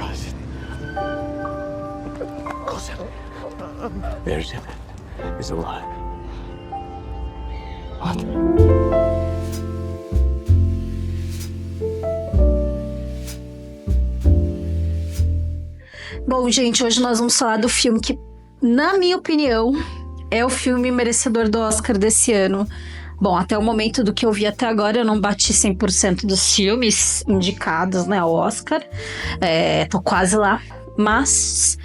cousin. Cousin. Virgin is alive. What? Bom, gente, hoje nós vamos falar do filme que, na minha opinião, é o filme merecedor do Oscar desse ano. Bom, até o momento do que eu vi até agora, eu não bati 100% dos filmes indicados, né, ao Oscar. Tô quase lá. Mas,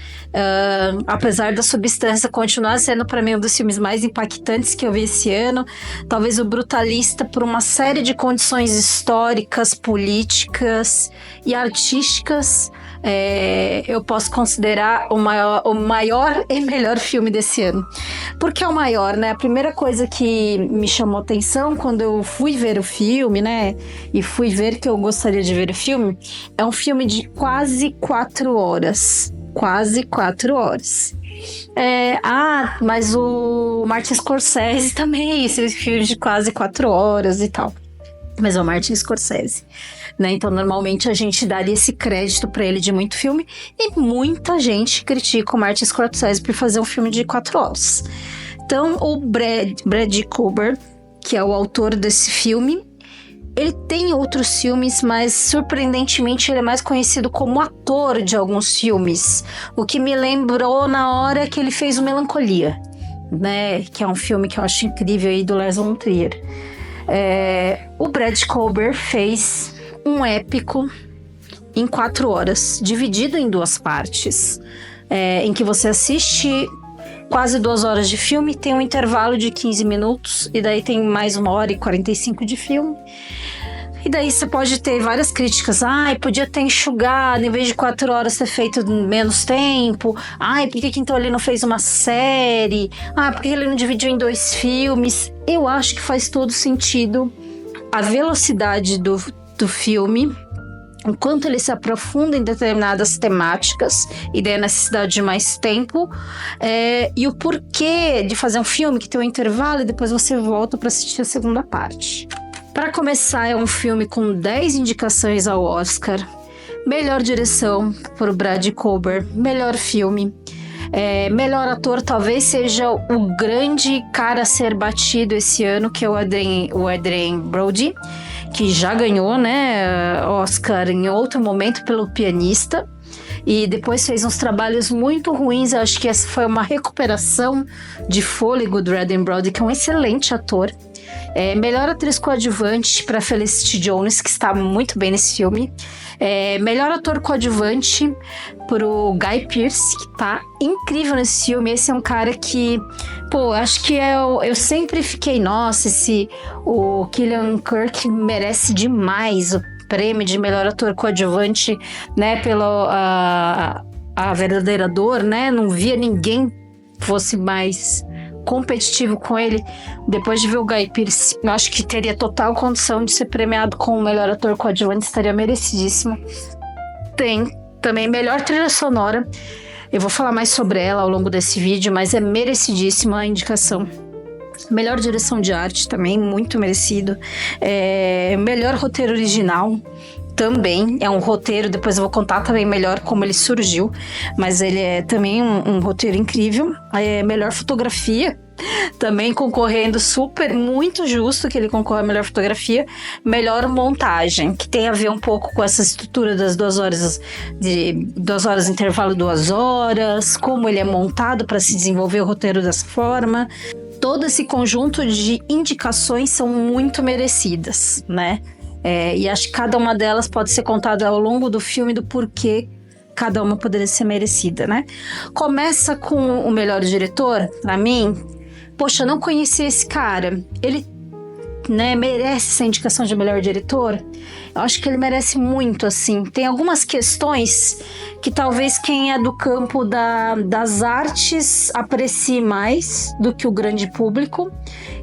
apesar da Substância continuar sendo para mim um dos filmes mais impactantes que eu vi esse ano, talvez o Brutalista, por uma série de condições históricas, políticas e artísticas, eu posso considerar o maior e melhor filme desse ano. Por que é o maior, né? A primeira coisa que me chamou atenção quando eu fui ver o filme, né? E fui ver que eu gostaria de ver o filme, é um filme de quase 4 horas. Quase 4 horas. Mas o Martin Scorsese também é isso, esse filme de quase 4 horas e tal. Mas é o Martin Scorsese, né? Então, normalmente a gente daria esse crédito pra ele de muito filme, e muita gente critica o Martin Scorsese por fazer um filme de 4 horas. Então, o Brad Cooper, que é o autor desse filme, ele tem outros filmes, mas surpreendentemente ele é mais conhecido como ator de alguns filmes, o que me lembrou na hora que ele fez o Melancolia, né? Que é um filme que eu acho incrível aí do Lars von Trier. O Brad Cooper fez um épico em 4 horas, dividido em 2 partes, em que você assiste quase 2 horas de filme, tem um intervalo de 15 minutos, e daí tem mais 1h45 de filme. E daí você pode ter várias críticas. Podia ter enxugado, em vez de 4 horas ter feito menos tempo. Por que então ele não fez uma série? Por que ele não dividiu em 2 filmes? Eu acho que faz todo sentido a velocidade do filme, o quanto ele se aprofunda em determinadas temáticas e daí a necessidade de mais tempo, e o porquê de fazer um filme que tem um intervalo e depois você volta para assistir a segunda parte. Para começar, é um filme com 10 indicações ao Oscar. Melhor direção por Brad Cooper, melhor filme. Melhor ator talvez seja o grande cara a ser batido esse ano, que é o Adrien Brody, que já ganhou, né, Oscar em outro momento pelo Pianista, e depois fez uns trabalhos muito ruins. Eu acho que essa foi uma recuperação de fôlego do Adrien Brody, que é um excelente ator. Melhor atriz coadjuvante para Felicity Jones, que está muito bem nesse filme. Melhor ator coadjuvante pro Guy Pearce, que tá incrível nesse filme. Esse é um cara que, acho que eu sempre fiquei, nossa, o Cillian Murphy merece demais o prêmio de melhor ator coadjuvante, né, pelo a verdadeira dor, né? Não via ninguém que fosse mais competitivo com ele. Depois de ver o Guy Pearce, eu acho que teria total condição de ser premiado com o melhor ator coadjuvante, estaria merecidíssimo. Tem também melhor trilha sonora, eu vou falar mais sobre ela ao longo desse vídeo, mas é merecidíssima a indicação. Melhor direção de arte também, muito merecido. Melhor roteiro original também, é um roteiro, depois eu vou contar também melhor como ele surgiu, mas ele é também um roteiro incrível. Melhor fotografia, também concorrendo, muito justo que ele concorra a melhor fotografia. Melhor montagem, que tem a ver um pouco com essa estrutura das 2 horas, de 2 horas intervalo, 2 horas, como ele é montado para se desenvolver o roteiro dessa forma. Todo esse conjunto de indicações são muito merecidas, né? E acho que cada uma delas pode ser contada ao longo do filme do porquê cada uma poderia ser merecida, né? Começa com o melhor diretor. Pra mim, eu não conhecia esse cara. Ele, né, merece essa indicação de melhor diretor. Eu acho que ele merece muito, assim. Tem algumas questões que talvez quem é do campo das artes aprecie mais do que o grande público.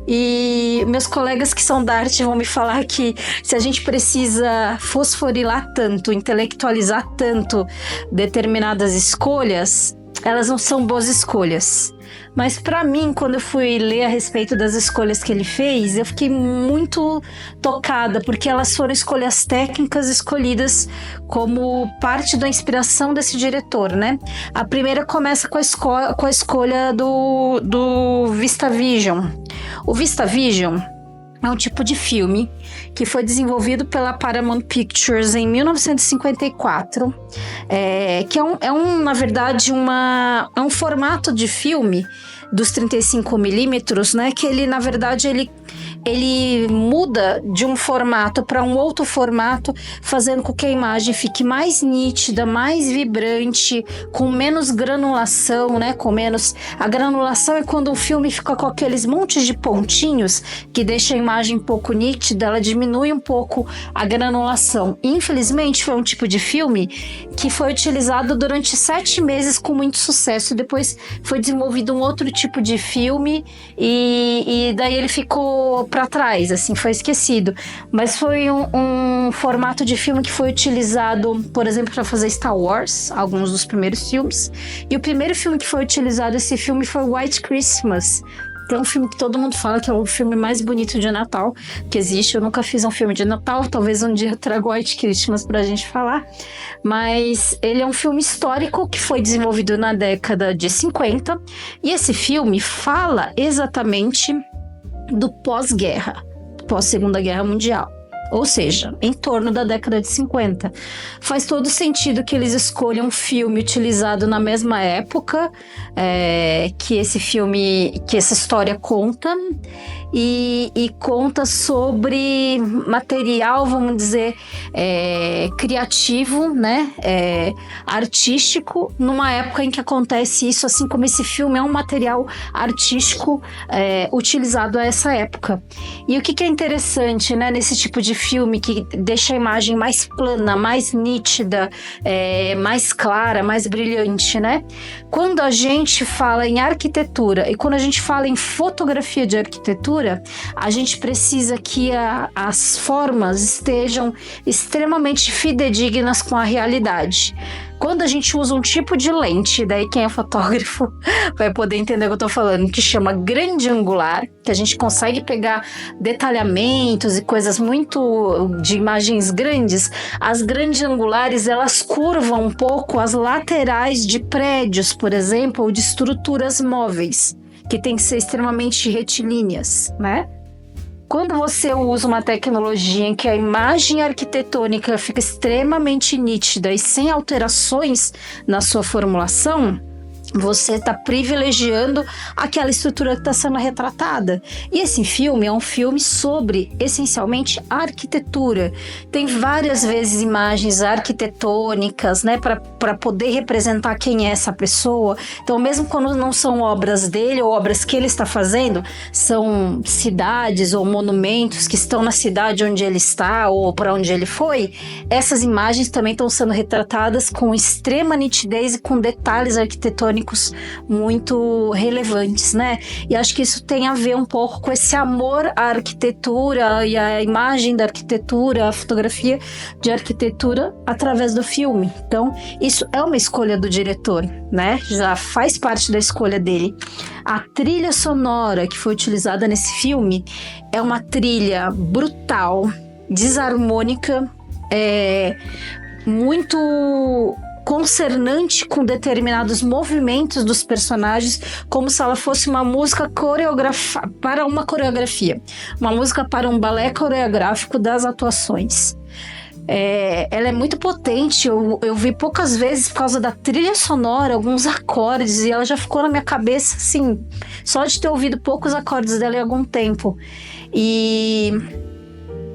E meus colegas que são da arte vão me falar que se a gente precisa fosforilar tanto, intelectualizar tanto determinadas escolhas, elas não são boas escolhas. Mas pra mim, quando eu fui ler a respeito das escolhas que ele fez, eu fiquei muito tocada, porque elas foram escolhas técnicas escolhidas como parte da inspiração desse diretor, né? A primeira começa com a escolha do VistaVision. O VistaVision é um tipo de filme que foi desenvolvido pela Paramount Pictures em 1954, que na verdade, é um formato de filme dos 35mm, né? Que ele, na verdade, ele muda de um formato para um outro formato, fazendo com que a imagem fique mais nítida, mais vibrante, com menos granulação, né? A granulação é quando um filme fica com aqueles montes de pontinhos que deixa a imagem um pouco nítida, ela diminui um pouco a granulação. Infelizmente, foi um tipo de filme que foi utilizado durante 7 meses com muito sucesso. Depois foi desenvolvido um outro tipo de filme e daí ele ficou para trás, assim, foi esquecido. Mas foi um formato de filme que foi utilizado, por exemplo, para fazer Star Wars, alguns dos primeiros filmes. E o primeiro filme que foi utilizado, esse filme, foi White Christmas. É um filme que todo mundo fala que é o filme mais bonito de Natal que existe. Eu nunca fiz um filme de Natal, talvez um dia eu traga White Christmas pra gente falar. Mas ele é um filme histórico que foi desenvolvido na década de 50. E esse filme fala exatamente do pós-guerra, pós-Segunda Guerra Mundial. Ou seja, em torno da década de 50. Faz todo sentido que eles escolham um filme utilizado na mesma época que essa história conta, e conta sobre material, vamos dizer, criativo, né? Artístico, numa época em que acontece isso, assim como esse filme é um material artístico utilizado a essa época. E o que é interessante, né, nesse tipo de filme que deixa a imagem mais plana, mais nítida, mais clara, mais brilhante, né? Quando a gente fala em arquitetura e quando a gente fala em fotografia de arquitetura, a gente precisa que as formas estejam extremamente fidedignas com a realidade. Quando a gente usa um tipo de lente, daí quem é fotógrafo vai poder entender o que eu tô falando, que chama grande angular, que a gente consegue pegar detalhamentos e coisas muito de imagens grandes. As grandes angulares, elas curvam um pouco as laterais de prédios, por exemplo, ou de estruturas móveis, que tem que ser extremamente retilíneas, né? Quando você usa uma tecnologia em que a imagem arquitetônica fica extremamente nítida e sem alterações na sua formulação, você está privilegiando aquela estrutura que está sendo retratada. E esse filme é um filme sobre, essencialmente, arquitetura. Tem várias vezes imagens arquitetônicas, né, para poder representar quem é essa pessoa. Então, mesmo quando não são obras dele ou obras que ele está fazendo, são cidades ou monumentos que estão na cidade onde ele está ou para onde ele foi, essas imagens também estão sendo retratadas com extrema nitidez e com detalhes arquitetônicos muito relevantes, né? E acho que isso tem a ver um pouco com esse amor à arquitetura e à imagem da arquitetura, a fotografia de arquitetura através do filme. Então, isso é uma escolha do diretor, né? Já faz parte da escolha dele. A trilha sonora que foi utilizada nesse filme é uma trilha brutal, desarmônica, muito concernante com determinados movimentos dos personagens, como se ela fosse uma música para uma coreografia, uma música para um balé coreográfico das atuações. Ela é muito potente, eu vi poucas vezes por causa da trilha sonora, alguns acordes, e ela já ficou na minha cabeça, assim, só de ter ouvido poucos acordes dela em algum tempo.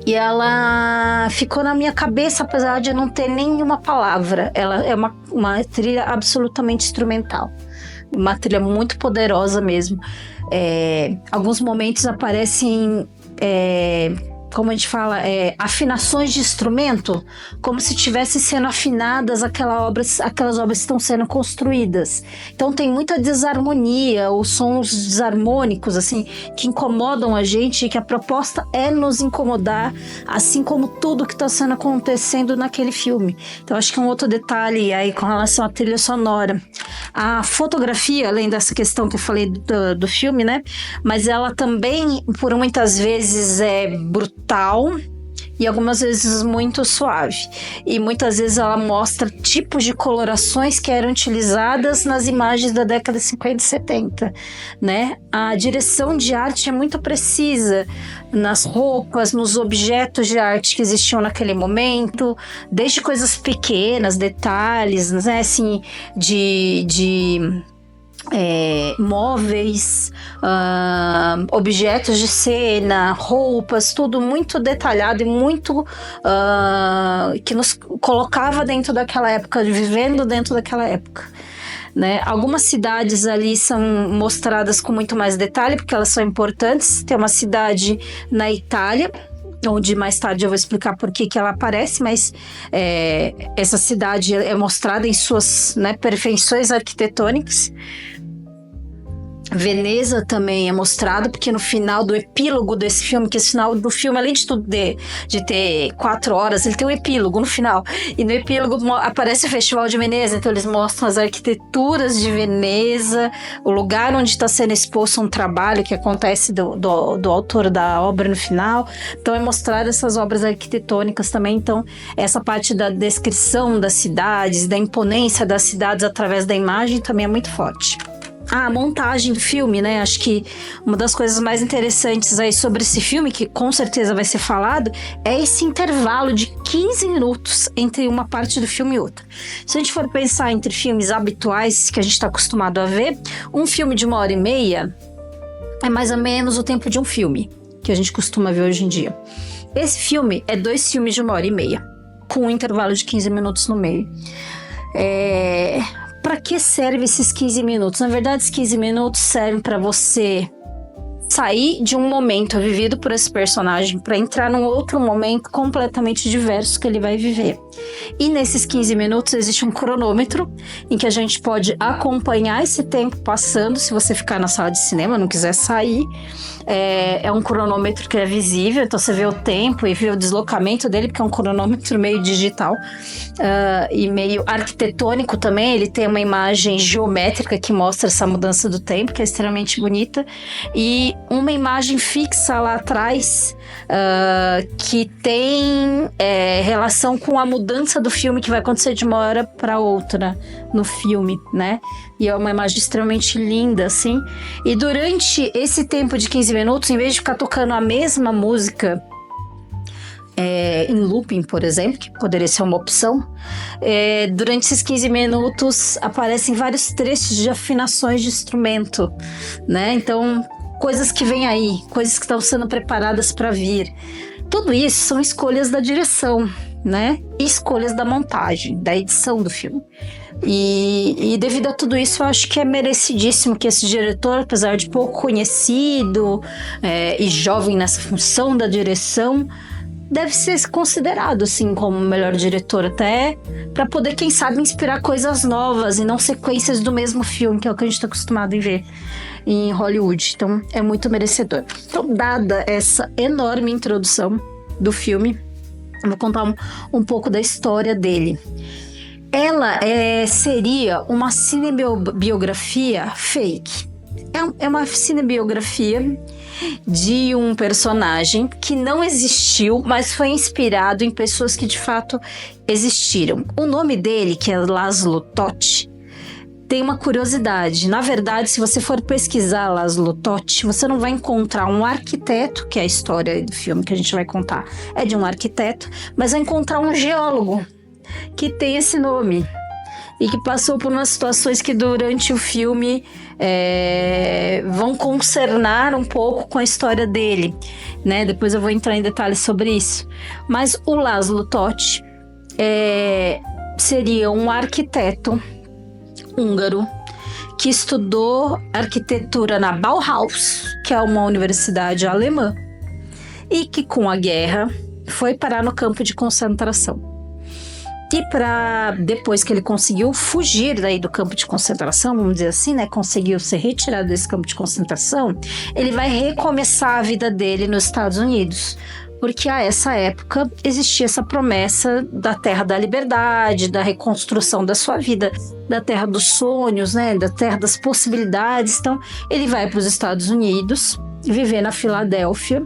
E ela ficou na minha cabeça, apesar de não ter nenhuma palavra. Ela é uma trilha absolutamente instrumental. Uma trilha muito poderosa mesmo. Alguns momentos aparecem, como a gente fala, afinações de instrumento, como se estivessem sendo afinadas aquelas obras que estão sendo construídas. Então tem muita desarmonia, ou sons desarmônicos, assim, que incomodam a gente, e que a proposta é nos incomodar, assim como tudo que está sendo acontecendo naquele filme. Então acho que um outro detalhe aí com relação à trilha sonora. A fotografia, além dessa questão que eu falei do filme, né? Mas ela também, por muitas vezes, é brutal e algumas vezes muito suave. E muitas vezes ela mostra tipos de colorações que eram utilizadas nas imagens da década de 50 e 70, né? A direção de arte é muito precisa nas roupas, nos objetos de arte que existiam naquele momento, desde coisas pequenas, detalhes, né? Assim, móveis, objetos de cena, roupas, tudo muito detalhado e muito que nos colocava dentro daquela época, vivendo dentro daquela época, né? Algumas cidades ali são mostradas com muito mais detalhe, porque elas são importantes. Tem uma cidade na Itália, onde mais tarde eu vou explicar por que ela aparece, mas essa cidade é mostrada em suas, né, perfeições arquitetônicas. Veneza também é mostrado, porque no final do epílogo desse filme, que esse final do filme, além de tudo de ter 4 horas, ele tem um epílogo no final. E no epílogo aparece o Festival de Veneza, então eles mostram as arquiteturas de Veneza, o lugar onde está sendo exposto um trabalho que acontece do autor da obra no final. Então é mostrado essas obras arquitetônicas também. Então essa parte da descrição das cidades, da imponência das cidades através da imagem também é muito forte. A montagem do filme, né? Acho que uma das coisas mais interessantes aí sobre esse filme, que com certeza vai ser falado, é esse intervalo de 15 minutos entre uma parte do filme e outra. Se a gente for pensar entre filmes habituais que a gente está acostumado a ver, um filme de 1h30 é mais ou menos o tempo de um filme que a gente costuma ver hoje em dia. Esse filme é 2 filmes de 1h30, com um intervalo de 15 minutos no meio. Para que serve esses 15 minutos? Na verdade, esses 15 minutos servem para você sair de um momento vivido por esse personagem para entrar num outro momento completamente diverso que ele vai viver. E nesses 15 minutos existe um cronômetro em que a gente pode acompanhar esse tempo passando, se você ficar na sala de cinema, não quiser sair. É um cronômetro que é visível, então você vê o tempo e vê o deslocamento dele, porque é um cronômetro meio digital e meio arquitetônico também. Ele tem uma imagem geométrica que mostra essa mudança do tempo, que é extremamente bonita, e uma imagem fixa lá atrás que tem relação com a mudança do filme que vai acontecer de uma hora para outra no filme, né? E é uma imagem extremamente linda, assim. E durante esse tempo de 15 minutos, em vez de ficar tocando a mesma música em looping, por exemplo, que poderia ser uma opção, durante esses 15 minutos aparecem vários trechos de afinações de instrumento, né? Então, coisas que vêm aí, coisas que estão sendo preparadas para vir. Tudo isso são escolhas da direção, né? E escolhas da montagem, da edição do filme. E devido a tudo isso, eu acho que é merecidíssimo que esse diretor, apesar de pouco conhecido e jovem nessa função da direção, deve ser considerado assim como o melhor diretor, até para poder, quem sabe, inspirar coisas novas e não sequências do mesmo filme, que é o que a gente está acostumado a ver em Hollywood. Então é muito merecedor. Então, dada essa enorme introdução do filme, eu vou contar um pouco da história dele. Ela seria uma cinebiografia fake. É uma cinebiografia de um personagem que não existiu, mas foi inspirado em pessoas que de fato existiram. O nome dele, que é Laszlo Totti, tem uma curiosidade. Na verdade, se você for pesquisar Laszlo Totti, você não vai encontrar um arquiteto, que é a história do filme que a gente vai contar, é de um arquiteto, mas vai encontrar um geólogo que tem esse nome e que passou por umas situações que durante o filme vão concernar um pouco com a história dele, né? Depois eu vou entrar em detalhes sobre isso. Mas o Laszlo Totti seria um arquiteto húngaro que estudou arquitetura na Bauhaus, que é uma universidade alemã, e que com a guerra foi parar no campo de concentração. E depois que ele conseguiu fugir daí do campo de concentração, vamos dizer assim, né? Conseguiu ser retirado desse campo de concentração, ele vai recomeçar a vida dele nos Estados Unidos. porque a essa época existia essa promessa da terra da liberdade, da reconstrução da sua vida, da terra dos sonhos, né, da terra das possibilidades. Então, ele vai para os Estados Unidos, viver na Filadélfia,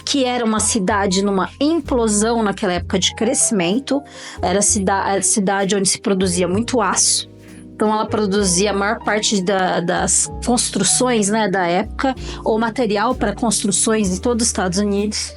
que era uma cidade numa implosão naquela época de crescimento. Era a cidade onde se produzia muito aço. Então ela produzia a maior parte das construções, né, da época, ou material para construções em todos os Estados Unidos.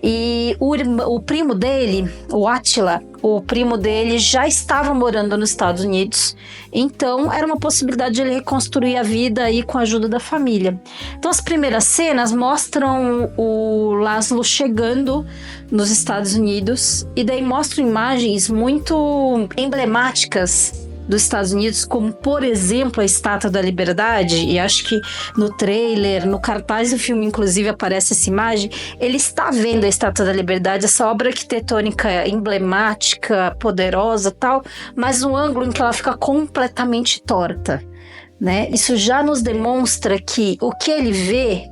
E o primo dele, o Átila, o primo dele já estava morando nos Estados Unidos. Então era uma possibilidade de ele reconstruir a vida aí com a ajuda da família. Então as primeiras cenas mostram o Laszlo chegando nos Estados Unidos, e daí mostram imagens muito emblemáticas dos Estados Unidos, como por exemplo a Estátua da Liberdade. E acho que no trailer, no cartaz do filme inclusive aparece essa imagem. Ele está vendo a Estátua da Liberdade, essa obra arquitetônica emblemática, poderosa, tal, mas no ângulo em que ela fica completamente torta, né? Isso já nos demonstra que o que ele vê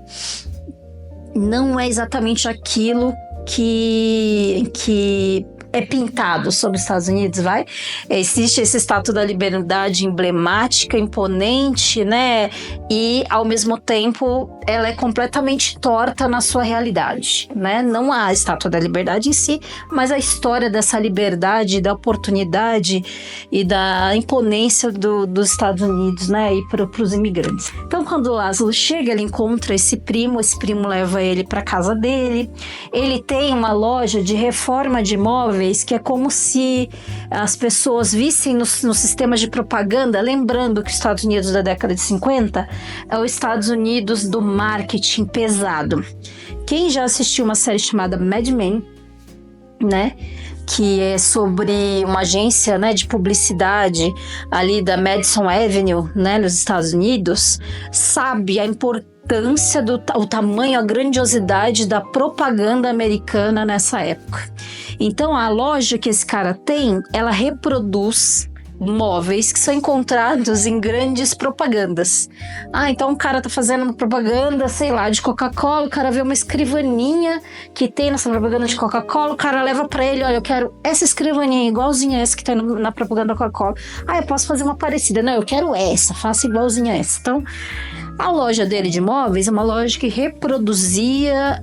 não é exatamente aquilo que é pintado sobre os Estados Unidos, vai? Existe essa Estátua da Liberdade emblemática, imponente, né? E, ao mesmo tempo, ela é completamente torta na sua realidade, né? Não a Estátua da Liberdade em si, mas a história dessa liberdade, da oportunidade e da imponência dos Estados Unidos, né? E para os imigrantes. Então, quando o Laszlo chega, ele encontra esse primo leva ele para casa dele. Ele tem uma loja de reforma de imóveis, que é como se as pessoas vissem nos sistemas de propaganda, lembrando que os Estados Unidos da década de 50 é os Estados Unidos do marketing pesado. Quem já assistiu uma série chamada Mad Men, né, que é sobre uma agência, né, de publicidade ali da Madison Avenue, né, nos Estados Unidos, sabe a importância o tamanho, a grandiosidade da propaganda americana nessa época. Então a loja que esse cara tem, ela reproduz móveis que são encontrados em grandes propagandas. Então o cara tá fazendo uma propaganda, sei lá, de Coca-Cola, o cara vê uma escrivaninha que tem nessa propaganda de Coca-Cola, o cara leva pra ele, olha, eu quero essa escrivaninha igualzinha a essa que tem na propaganda da Coca-Cola. Eu posso fazer uma parecida. Não, eu quero essa, faça igualzinha a essa. Então, a loja dele de móveis é uma loja que reproduzia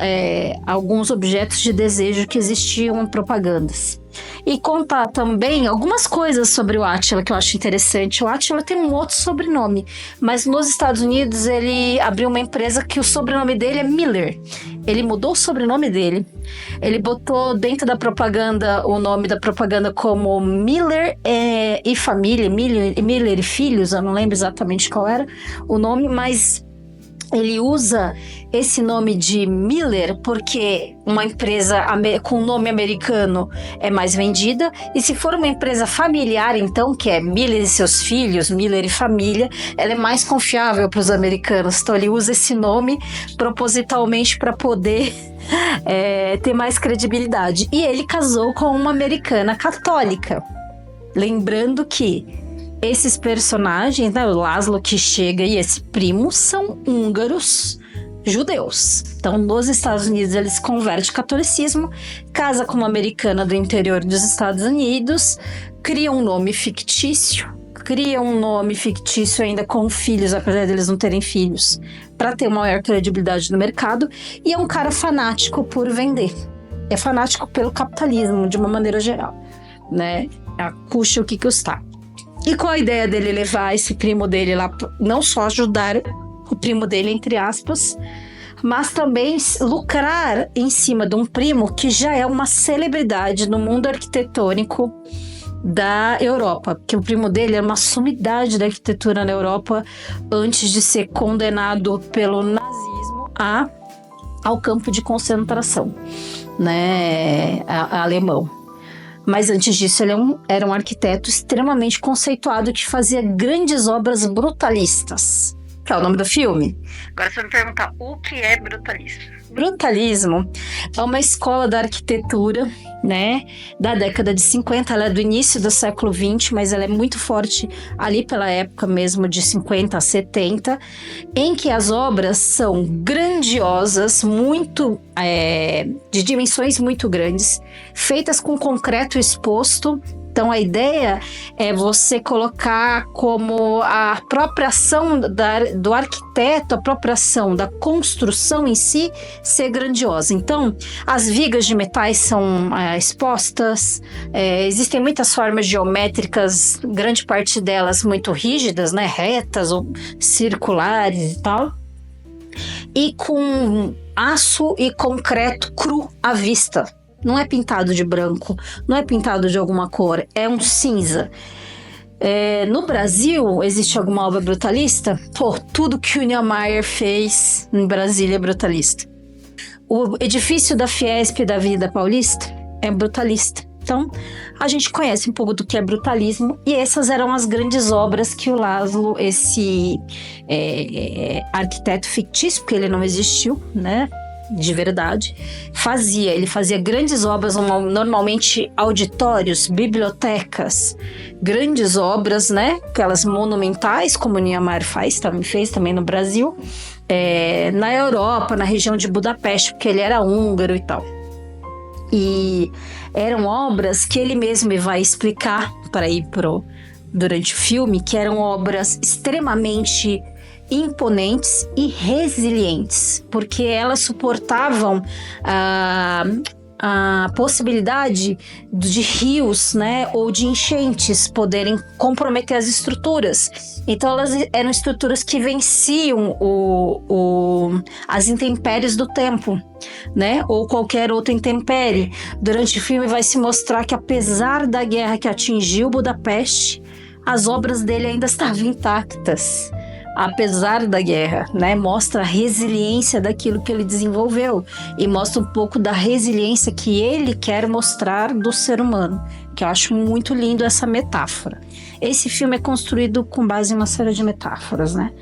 alguns objetos de desejo que existiam em propagandas. E contar também algumas coisas sobre o Átila que eu acho interessante. O Átila tem um outro sobrenome, mas nos Estados Unidos ele abriu uma empresa que o sobrenome dele é Miller. Ele mudou o sobrenome dele. Ele botou dentro da propaganda o nome da propaganda como Miller e Família, Miller e Filhos, eu não lembro exatamente qual era o nome, mas ele usa esse nome de Miller porque uma empresa com nome americano é mais vendida, e se for uma empresa familiar, então, que é Miller e seus filhos, Miller e família, ela é mais confiável para os americanos. Então ele usa esse nome propositalmente para poder ter mais credibilidade. E ele casou com uma americana católica. Lembrando que esses personagens, né, o Laszlo que chega e esse primo, são húngaros judeus. Então, nos Estados Unidos, ele se converte ao catolicismo, casa com uma americana do interior dos Estados Unidos, cria um nome fictício ainda com filhos, apesar deles não terem filhos, para ter uma maior credibilidade no mercado, e é um cara fanático por vender. É fanático pelo capitalismo, de uma maneira geral, né? Custe o que custar. E qual a ideia dele levar esse primo dele lá, não só ajudar o primo dele, entre aspas, mas também lucrar em cima de um primo que já é uma celebridade no mundo arquitetônico da Europa, porque o primo dele era uma sumidade da arquitetura na Europa antes de ser condenado pelo nazismo ao campo de concentração, né, alemão. Mas antes disso, ele era um arquiteto extremamente conceituado que fazia grandes obras brutalistas, que é o nome do filme. Agora você me perguntar, o que é brutalismo? Brutalismo é uma escola da arquitetura né, da década de 50, ela é do início do século 20, mas ela é muito forte ali pela época mesmo de 50 a 70, em que as obras são grandiosas, muito de dimensões muito grandes, feitas com concreto exposto. Então, a ideia é você colocar como a própria ação do arquiteto, a própria ação da construção em si ser grandiosa. Então, as vigas de metais são expostas, existem muitas formas geométricas, grande parte delas muito rígidas, né, retas ou circulares e tal, e com aço e concreto cru à vista. Não é pintado de branco, não é pintado de alguma cor, é um cinza. No Brasil, existe alguma obra brutalista? Pô, tudo que o Niemeyer fez em Brasília é brutalista. O edifício da Fiesp da Avenida Paulista é brutalista. Então, a gente conhece um pouco do que é brutalismo, e essas eram as grandes obras que o Laszlo, esse arquiteto fictício, porque ele não existiu, né? De verdade, fazia. Ele fazia grandes obras, normalmente auditórios, bibliotecas, grandes obras, né? Aquelas monumentais, como o Niemeyer fez também no Brasil, na Europa, na região de Budapeste, porque ele era húngaro e tal. E eram obras que ele mesmo vai explicar durante o filme, que eram obras extremamente imponentes e resilientes, porque elas suportavam a possibilidade de rios, né, ou de enchentes poderem comprometer as estruturas. Então elas eram estruturas que venciam as intempéries do tempo, né, ou qualquer outra intempérie. Durante o filme vai se mostrar que, apesar da guerra que atingiu Budapeste, as obras dele ainda estavam intactas. Apesar da guerra, né? Mostra a resiliência daquilo que ele desenvolveu e mostra um pouco da resiliência que ele quer mostrar do ser humano, que eu acho muito lindo essa metáfora. Esse filme é construído com base em uma série de metáforas, né?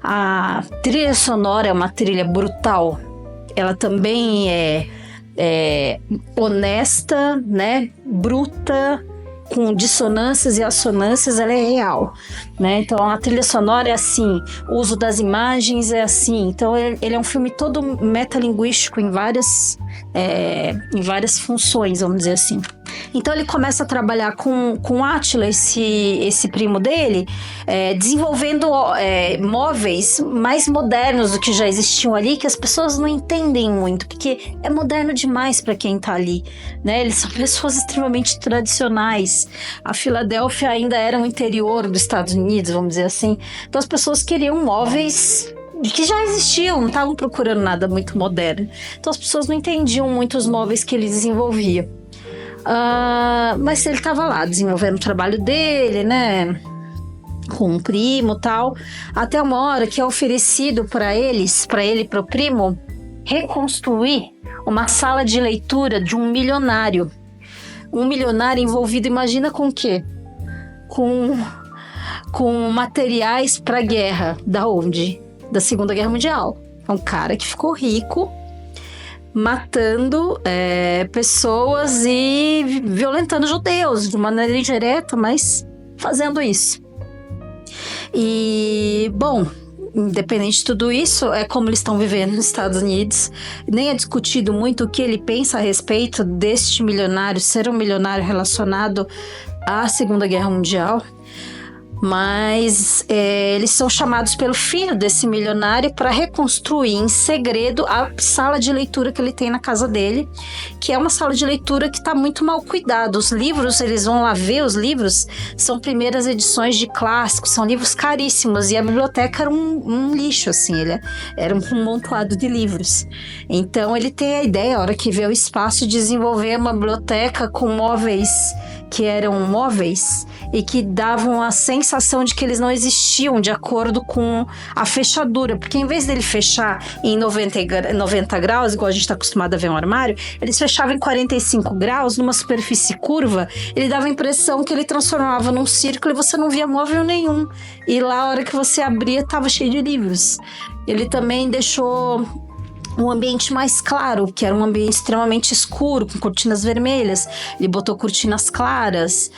A trilha sonora é uma trilha brutal, ela também é honesta, né? Bruta, com dissonâncias e assonâncias, ela é real, né? Então a trilha sonora é assim, o uso das imagens é assim. Então ele é um filme todo metalinguístico em várias funções, vamos dizer assim. Então ele começa a trabalhar com Átila, esse primo dele, desenvolvendo móveis mais modernos do que já existiam ali, que as pessoas não entendem muito, porque é moderno demais para quem tá ali, né? Eles são pessoas extremamente tradicionais. A Filadélfia ainda era um interior dos Estados Unidos, vamos dizer assim. Então as pessoas queriam móveis que já existiam, não estavam procurando nada muito moderno. Então as pessoas não entendiam muito os móveis que ele desenvolvia. Mas ele estava lá desenvolvendo o trabalho dele, né, com um primo e tal, até uma hora que é oferecido para ele e para o primo, reconstruir uma sala de leitura de um milionário. Um milionário envolvido, imagina com o quê? Com materiais para guerra. Da onde? Da Segunda Guerra Mundial. É um cara que ficou rico, matando pessoas e violentando judeus de maneira indireta, mas fazendo isso. E, bom, independente de tudo isso, é como eles estão vivendo nos Estados Unidos. Nem é discutido muito o que ele pensa a respeito deste milionário ser um milionário relacionado à Segunda Guerra Mundial. Mas eles são chamados pelo filho desse milionário para reconstruir em segredo a sala de leitura que ele tem na casa dele, que é uma sala de leitura que está muito mal cuidada. Os livros, eles vão lá ver os livros, são primeiras edições de clássicos, são livros caríssimos, e a biblioteca era um lixo, assim, era um montoado de livros. Então ele tem a ideia, a hora que vê o espaço, de desenvolver uma biblioteca com móveis que eram móveis e que davam a sensação de que eles não existiam de acordo com a fechadura, porque em vez dele fechar em 90 graus, igual a gente está acostumado a ver um armário, eles fechavam em 45 graus, numa superfície curva. Ele dava a impressão que ele transformava num círculo e você não via móvel nenhum, e lá a hora que você abria estava cheio de livros. Ele também deixou um ambiente mais claro, que era um ambiente extremamente escuro, com cortinas vermelhas. Ele botou cortinas claras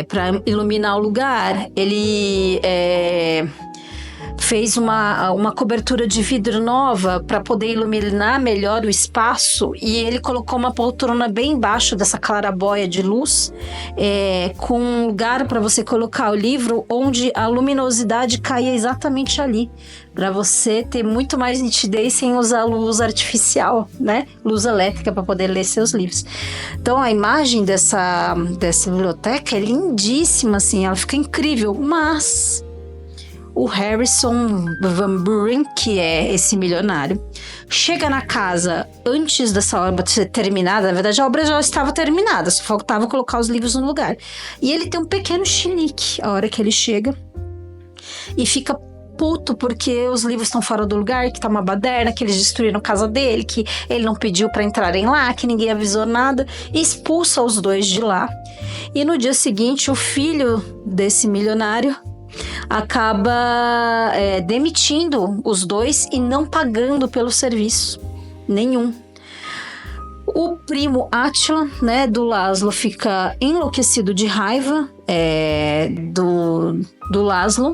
para iluminar o lugar. Ele fez uma cobertura de vidro nova para poder iluminar melhor o espaço, e ele colocou uma poltrona bem embaixo dessa clarabóia de luz, com um lugar para você colocar o livro onde a luminosidade caia exatamente ali, para você ter muito mais nitidez sem usar luz artificial, né? Luz elétrica para poder ler seus livros. Então a imagem dessa biblioteca é lindíssima, assim, ela fica incrível, mas o Harrison Van Buren, que é esse milionário, chega na casa antes dessa obra ser terminada. Na verdade, a obra já estava terminada, só faltava colocar os livros no lugar. E ele tem um pequeno chilique a hora que ele chega e fica puto porque os livros estão fora do lugar, que tá uma baderna, que eles destruíram a casa dele, que ele não pediu para entrarem lá, que ninguém avisou nada, e expulsa os dois de lá. E no dia seguinte, o filho desse milionário acaba demitindo os dois e não pagando pelo serviço nenhum. O primo Attila, né, do Laszlo, fica enlouquecido de raiva do Laszlo.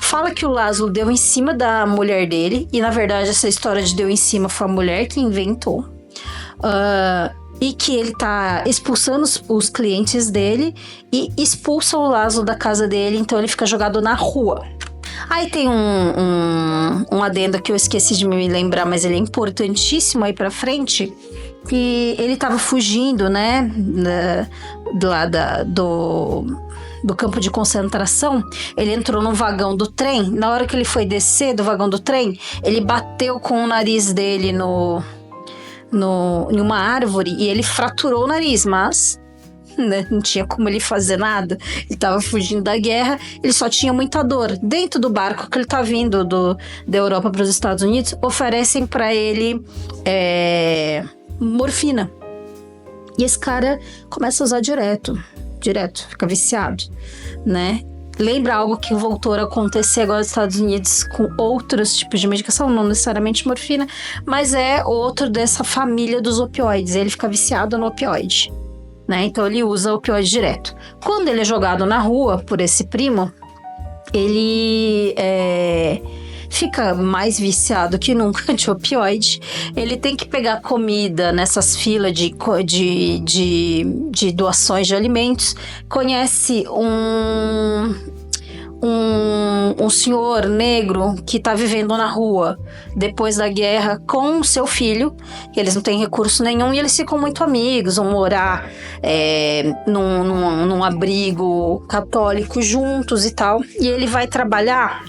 Fala que o Laszlo deu em cima da mulher dele, e na verdade essa história de deu em cima foi a mulher que inventou. E que ele tá expulsando os clientes dele e expulsa o Laszlo da casa dele, então ele fica jogado na rua. Aí tem um adendo que eu esqueci de me lembrar, mas ele é importantíssimo aí pra frente, que ele tava fugindo, né, do campo de concentração. Ele entrou no vagão do trem. Na hora que ele foi descer do vagão do trem, ele bateu com o nariz dele em uma árvore e ele fraturou o nariz, mas né, não tinha como ele fazer nada. Ele estava fugindo da guerra, ele só tinha muita dor. Dentro do barco que ele tá vindo da Europa para os Estados Unidos, oferecem para ele morfina. E esse cara começa a usar direto, fica viciado, né? Lembra algo que voltou a acontecer agora nos Estados Unidos com outros tipos de medicação, não necessariamente morfina, mas é outro dessa família dos opioides. Ele fica viciado no opioide, né? Então ele usa opioide direto. Quando ele é jogado na rua por esse primo, ele fica mais viciado que nunca de opioide. Ele tem que pegar comida nessas filas de doações de alimentos. Conhece um senhor negro que está vivendo na rua depois da guerra com seu filho, que eles não têm recurso nenhum, e eles ficam muito amigos, vão morar num abrigo católico juntos e tal. E ele vai trabalhar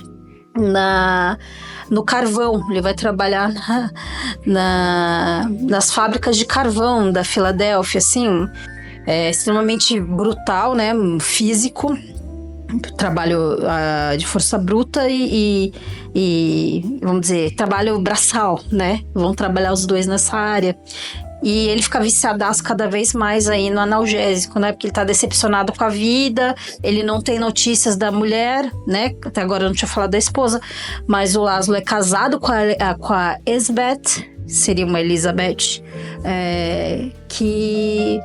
no carvão, ele vai trabalhar nas fábricas de carvão da Filadélfia, assim, extremamente brutal, né, físico, trabalho de força bruta e vamos dizer, trabalho braçal, né, vão trabalhar os dois nessa área. E ele fica viciadaço cada vez mais aí no analgésico, né? Porque ele tá decepcionado com a vida, ele não tem notícias da mulher, né? Até agora eu não tinha falado da esposa, mas o Laszlo é casado com a Elsbeth, seria uma Elizabeth, que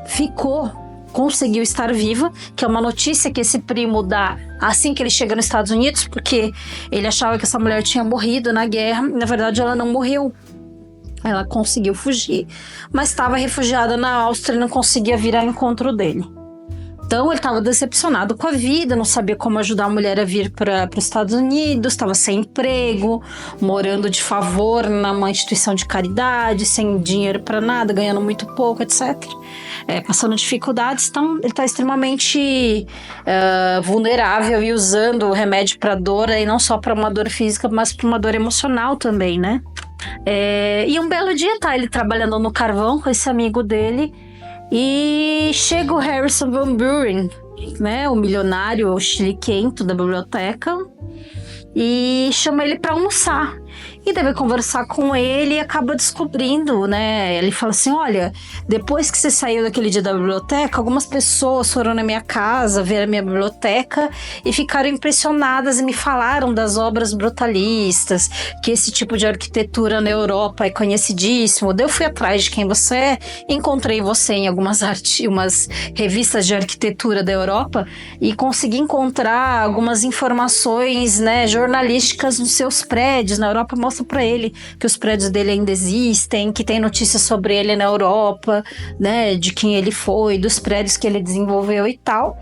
conseguiu estar viva, que é uma notícia que esse primo dá assim que ele chega nos Estados Unidos, porque ele achava que essa mulher tinha morrido na guerra, e na verdade ela não morreu. Ela conseguiu fugir, mas estava refugiada na Áustria e não conseguia vir ao encontro dele. Então ele estava decepcionado com a vida, não sabia como ajudar a mulher a vir para os Estados Unidos, estava sem emprego, morando de favor numa instituição de caridade, sem dinheiro para nada, ganhando muito pouco, etc. Passando dificuldades, então ele está extremamente vulnerável e usando o remédio para dor, e não só para uma dor física, mas para uma dor emocional também, né? E um belo dia tá ele trabalhando no carvão com esse amigo dele, e chega o Harrison Van Buren, né, o milionário chiliquento da biblioteca, e chama ele para almoçar. E deve conversar com ele e acaba descobrindo, né? Ele fala assim, olha, depois que você saiu daquele dia da biblioteca, algumas pessoas foram na minha casa, ver a minha biblioteca e ficaram impressionadas e me falaram das obras brutalistas, que esse tipo de arquitetura na Europa é conhecidíssimo. Daí eu fui atrás de quem você é, encontrei você em algumas umas revistas de arquitetura da Europa e consegui encontrar algumas informações, né, jornalísticas dos seus prédios na Europa. Mostra para ele que os prédios dele ainda existem, que tem notícias sobre ele na Europa, né, de quem ele foi, dos prédios que ele desenvolveu e tal.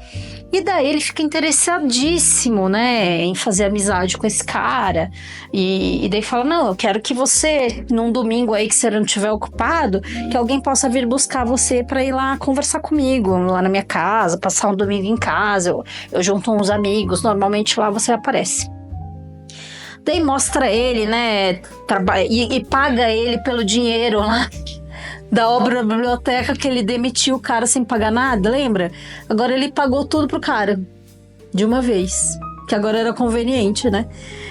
E daí ele fica interessadíssimo, né, em fazer amizade com esse cara. E daí fala, não, eu quero que você, num domingo aí que você não estiver ocupado, que alguém possa vir buscar você para ir lá conversar comigo, lá na minha casa, passar um domingo em casa. Eu junto uns amigos, normalmente lá você aparece. Daí mostra ele, né, e paga ele pelo dinheiro lá da obra da biblioteca, que ele demitiu o cara sem pagar nada, lembra? Agora ele pagou tudo pro cara, de uma vez, que agora era conveniente, né?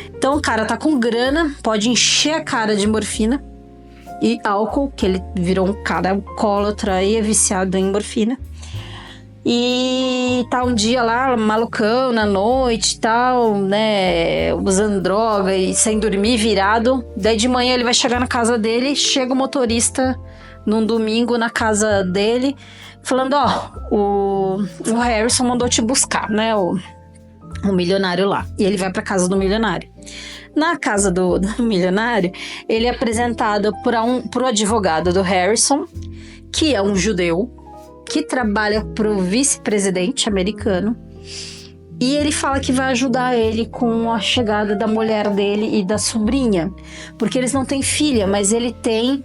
Então o cara tá com grana, pode encher a cara de morfina e álcool, que ele virou um cara alcoólatra e é viciado em morfina. E tá um dia lá, malucão, na noite e tal, né, usando droga e sem dormir, virado. Daí de manhã ele vai chegar na casa dele, chega o motorista num domingo na casa dele, falando, o Harrison mandou te buscar, né, o milionário lá. E ele vai pra casa do milionário. Na casa do milionário, ele é apresentado por um advogado do Harrison, que é um judeu, que trabalha pro vice-presidente americano, e ele fala que vai ajudar ele com a chegada da mulher dele e da sobrinha, porque eles não têm filha, mas ele tem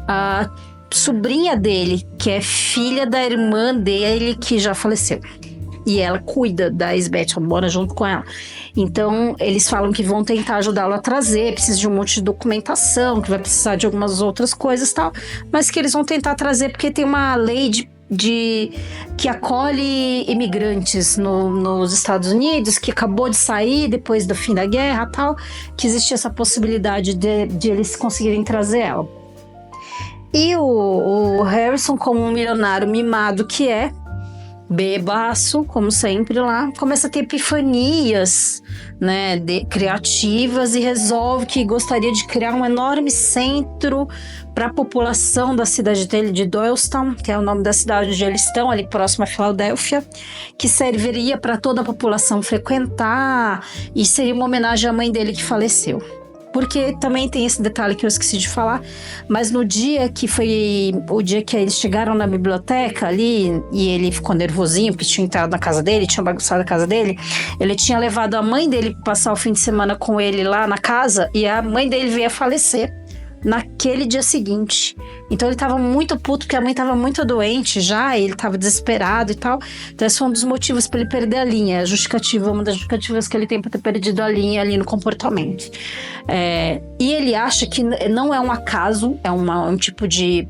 a sobrinha dele, que é filha da irmã dele, que já faleceu. E ela cuida da Esbeth, ela mora junto com ela. Então, eles falam que vão tentar ajudá-lo a trazer, precisa de um monte de documentação, que vai precisar de algumas outras coisas e tal, mas que eles vão tentar trazer porque tem uma lei que acolhe imigrantes nos Estados Unidos, que acabou de sair depois do fim da guerra e tal, que existia essa possibilidade de eles conseguirem trazer ela. E o Harrison, como um milionário mimado que é, bebaço, como sempre lá, começa a ter epifanias, né, criativas, e resolve que gostaria de criar um enorme centro para a população da cidade dele, de Doylestown, que é o nome da cidade onde eles estão, ali próximo a Filadélfia, que serviria para toda a população frequentar, e seria uma homenagem à mãe dele que faleceu. Porque também tem esse detalhe que eu esqueci de falar, mas no dia que foi o dia que eles chegaram na biblioteca ali, e ele ficou nervosinho porque tinha entrado na casa dele, tinha bagunçado a casa dele, ele tinha levado a mãe dele para passar o fim de semana com ele lá na casa, e a mãe dele veio a falecer naquele dia seguinte. Então ele tava muito puto porque a mãe tava muito doente já, e ele tava desesperado e tal. Então esse foi um dos motivos para ele perder a linha, a justificativa, uma das justificativas que ele tem para ter perdido a linha ali no comportamento. E ele acha que não é um acaso, é um tipo de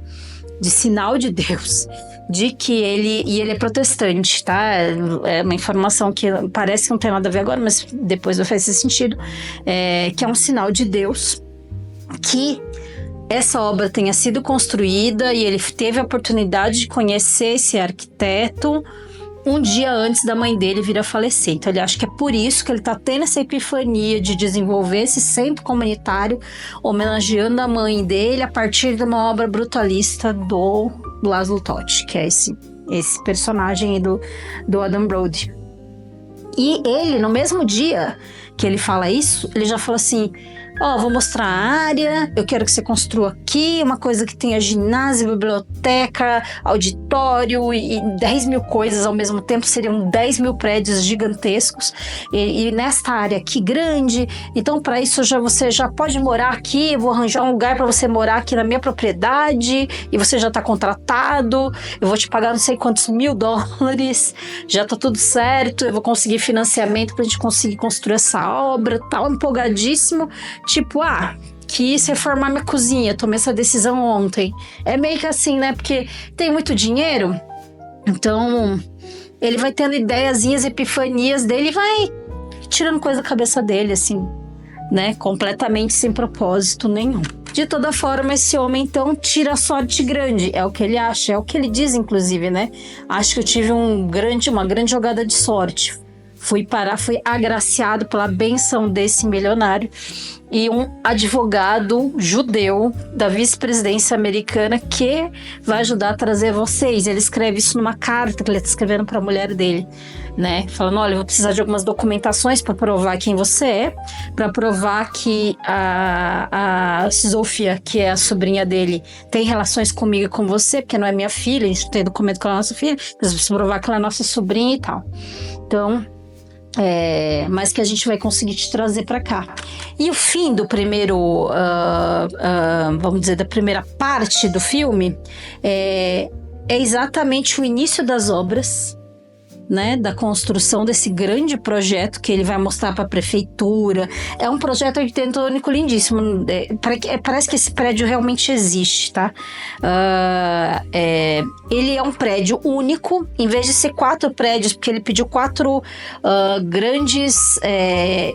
sinal de Deus, de que ele é protestante, tá? É uma informação que parece que não tem nada a ver agora, mas depois vai fazer sentido, que é um sinal de Deus que essa obra tenha sido construída, e ele teve a oportunidade de conhecer esse arquiteto um dia antes da mãe dele vir a falecer. Então ele acha que é por isso que ele está tendo essa epifania de desenvolver esse centro comunitário, homenageando a mãe dele a partir de uma obra brutalista do Laszlo Toth, que é esse personagem aí do Adam Brody. E ele, no mesmo dia que ele fala isso, ele já fala assim: vou mostrar a área, eu quero que você construa aqui uma coisa que tenha ginásio, biblioteca, auditório e 10 mil coisas ao mesmo tempo, seriam 10 mil prédios gigantescos, e nesta área aqui grande. Então para isso você já pode morar aqui, eu vou arranjar um lugar para você morar aqui na minha propriedade, e você já está contratado, eu vou te pagar não sei quantos $1.000, já tá tudo certo, eu vou conseguir financiamento pra gente conseguir construir essa obra, tal, empolgadíssimo. Tipo, quis reformar minha cozinha, tomei essa decisão ontem. É meio que assim, né? Porque tem muito dinheiro, então ele vai tendo ideiazinhas, epifanias dele, e vai tirando coisa da cabeça dele, assim. né? Completamente sem propósito nenhum. De toda forma, esse homem, então, tira sorte grande. É o que ele acha, é o que ele diz, inclusive, né? Acho que eu tive uma grande jogada de sorte. Fui agraciado pela benção desse milionário e um advogado judeu da vice-presidência americana que vai ajudar a trazer vocês. Ele escreve isso numa carta que ele está escrevendo para a mulher dele, né? Falando, olha, eu vou precisar de algumas documentações para provar quem você é, para provar que a Sofia, que é a sobrinha dele, tem relações comigo e com você, porque não é minha filha, a gente tem documento com a nossa filha, mas precisa provar que ela é nossa sobrinha e tal. Então... mas que a gente vai conseguir te trazer para cá. E o fim do primeiro, vamos dizer, da primeira parte do filme é exatamente o início das obras, né, da construção desse grande projeto que ele vai mostrar para a prefeitura. É um projeto arquitetônico lindíssimo. Parece que esse prédio realmente existe, tá? Ele é um prédio único, em vez de ser 4 prédios, porque ele pediu 4 grandes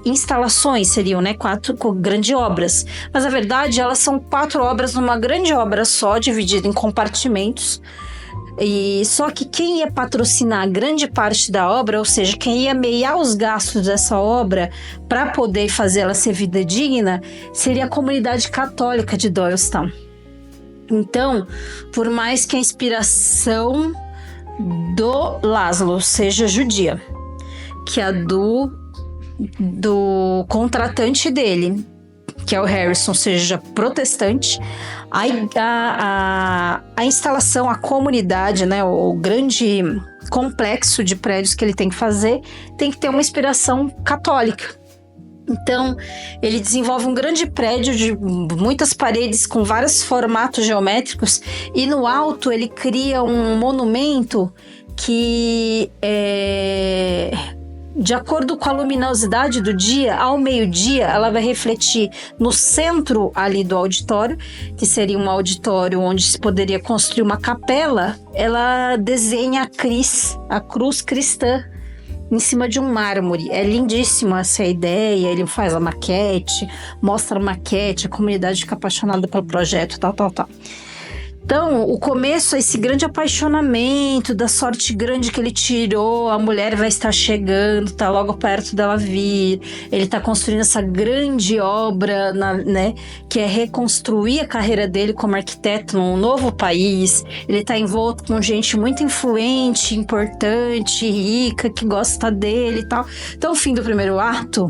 instalações, seriam, né? 4 grandes obras. Mas a verdade, elas são 4 obras numa grande obra só, dividida em compartimentos. E só que quem ia patrocinar grande parte da obra, ou seja, quem ia meiar os gastos dessa obra para poder fazer ela ser vida digna, seria a comunidade católica de Doylestown. Então, por mais que a inspiração do Laszlo seja judia, que a do contratante dele, que é o Harrison, seja protestante, a instalação, a comunidade, né, o grande complexo de prédios que ele tem que fazer, tem que ter uma inspiração católica. Então, ele desenvolve um grande prédio de muitas paredes com vários formatos geométricos e no alto ele cria um monumento que de acordo com a luminosidade do dia, ao meio-dia, ela vai refletir no centro ali do auditório, que seria um auditório onde se poderia construir uma capela. Ela desenha a cruz cristã em cima de um mármore. É lindíssima essa ideia. Ele faz a maquete, mostra a maquete, a comunidade fica apaixonada pelo projeto, tal. Então, o começo é esse grande apaixonamento, da sorte grande que ele tirou, a mulher vai estar chegando, tá logo perto dela vir, ele tá construindo essa grande obra, né, que é reconstruir a carreira dele como arquiteto num novo país, ele tá envolto com gente muito influente, importante, rica, que gosta dele e tal. Então, o fim do primeiro ato,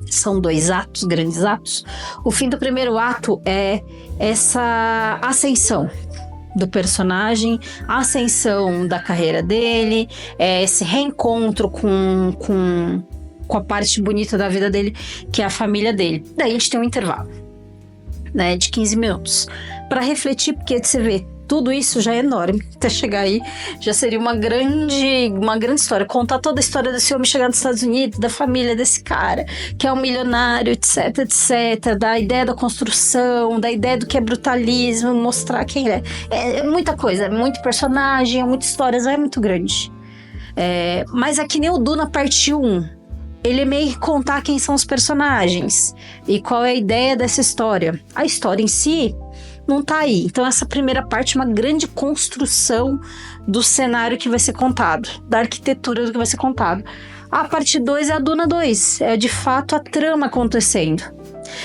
são 2 atos, grandes atos. O fim do primeiro ato é essa ascensão do personagem, a ascensão da carreira dele, esse reencontro com a parte bonita da vida dele, que é a família dele. Daí a gente tem um intervalo, né, de 15 minutos para refletir, porque você vê, tudo isso já é enorme. Até chegar aí, já seria uma grande história. Contar toda a história desse homem chegar nos Estados Unidos, da família desse cara, que é um milionário, etc, da ideia da construção, da ideia do que é brutalismo, mostrar quem ele é. É muita coisa, é muito personagem, é muita história, é muito grande. Mas é que nem o Duna parte 1. Ele é meio que contar quem são os personagens e qual é a ideia dessa história. A história em si não tá aí. Então essa primeira parte é uma grande construção do cenário que vai ser contado, da arquitetura do que vai ser contado. A parte 2 é a Duna 2, é de fato a trama acontecendo.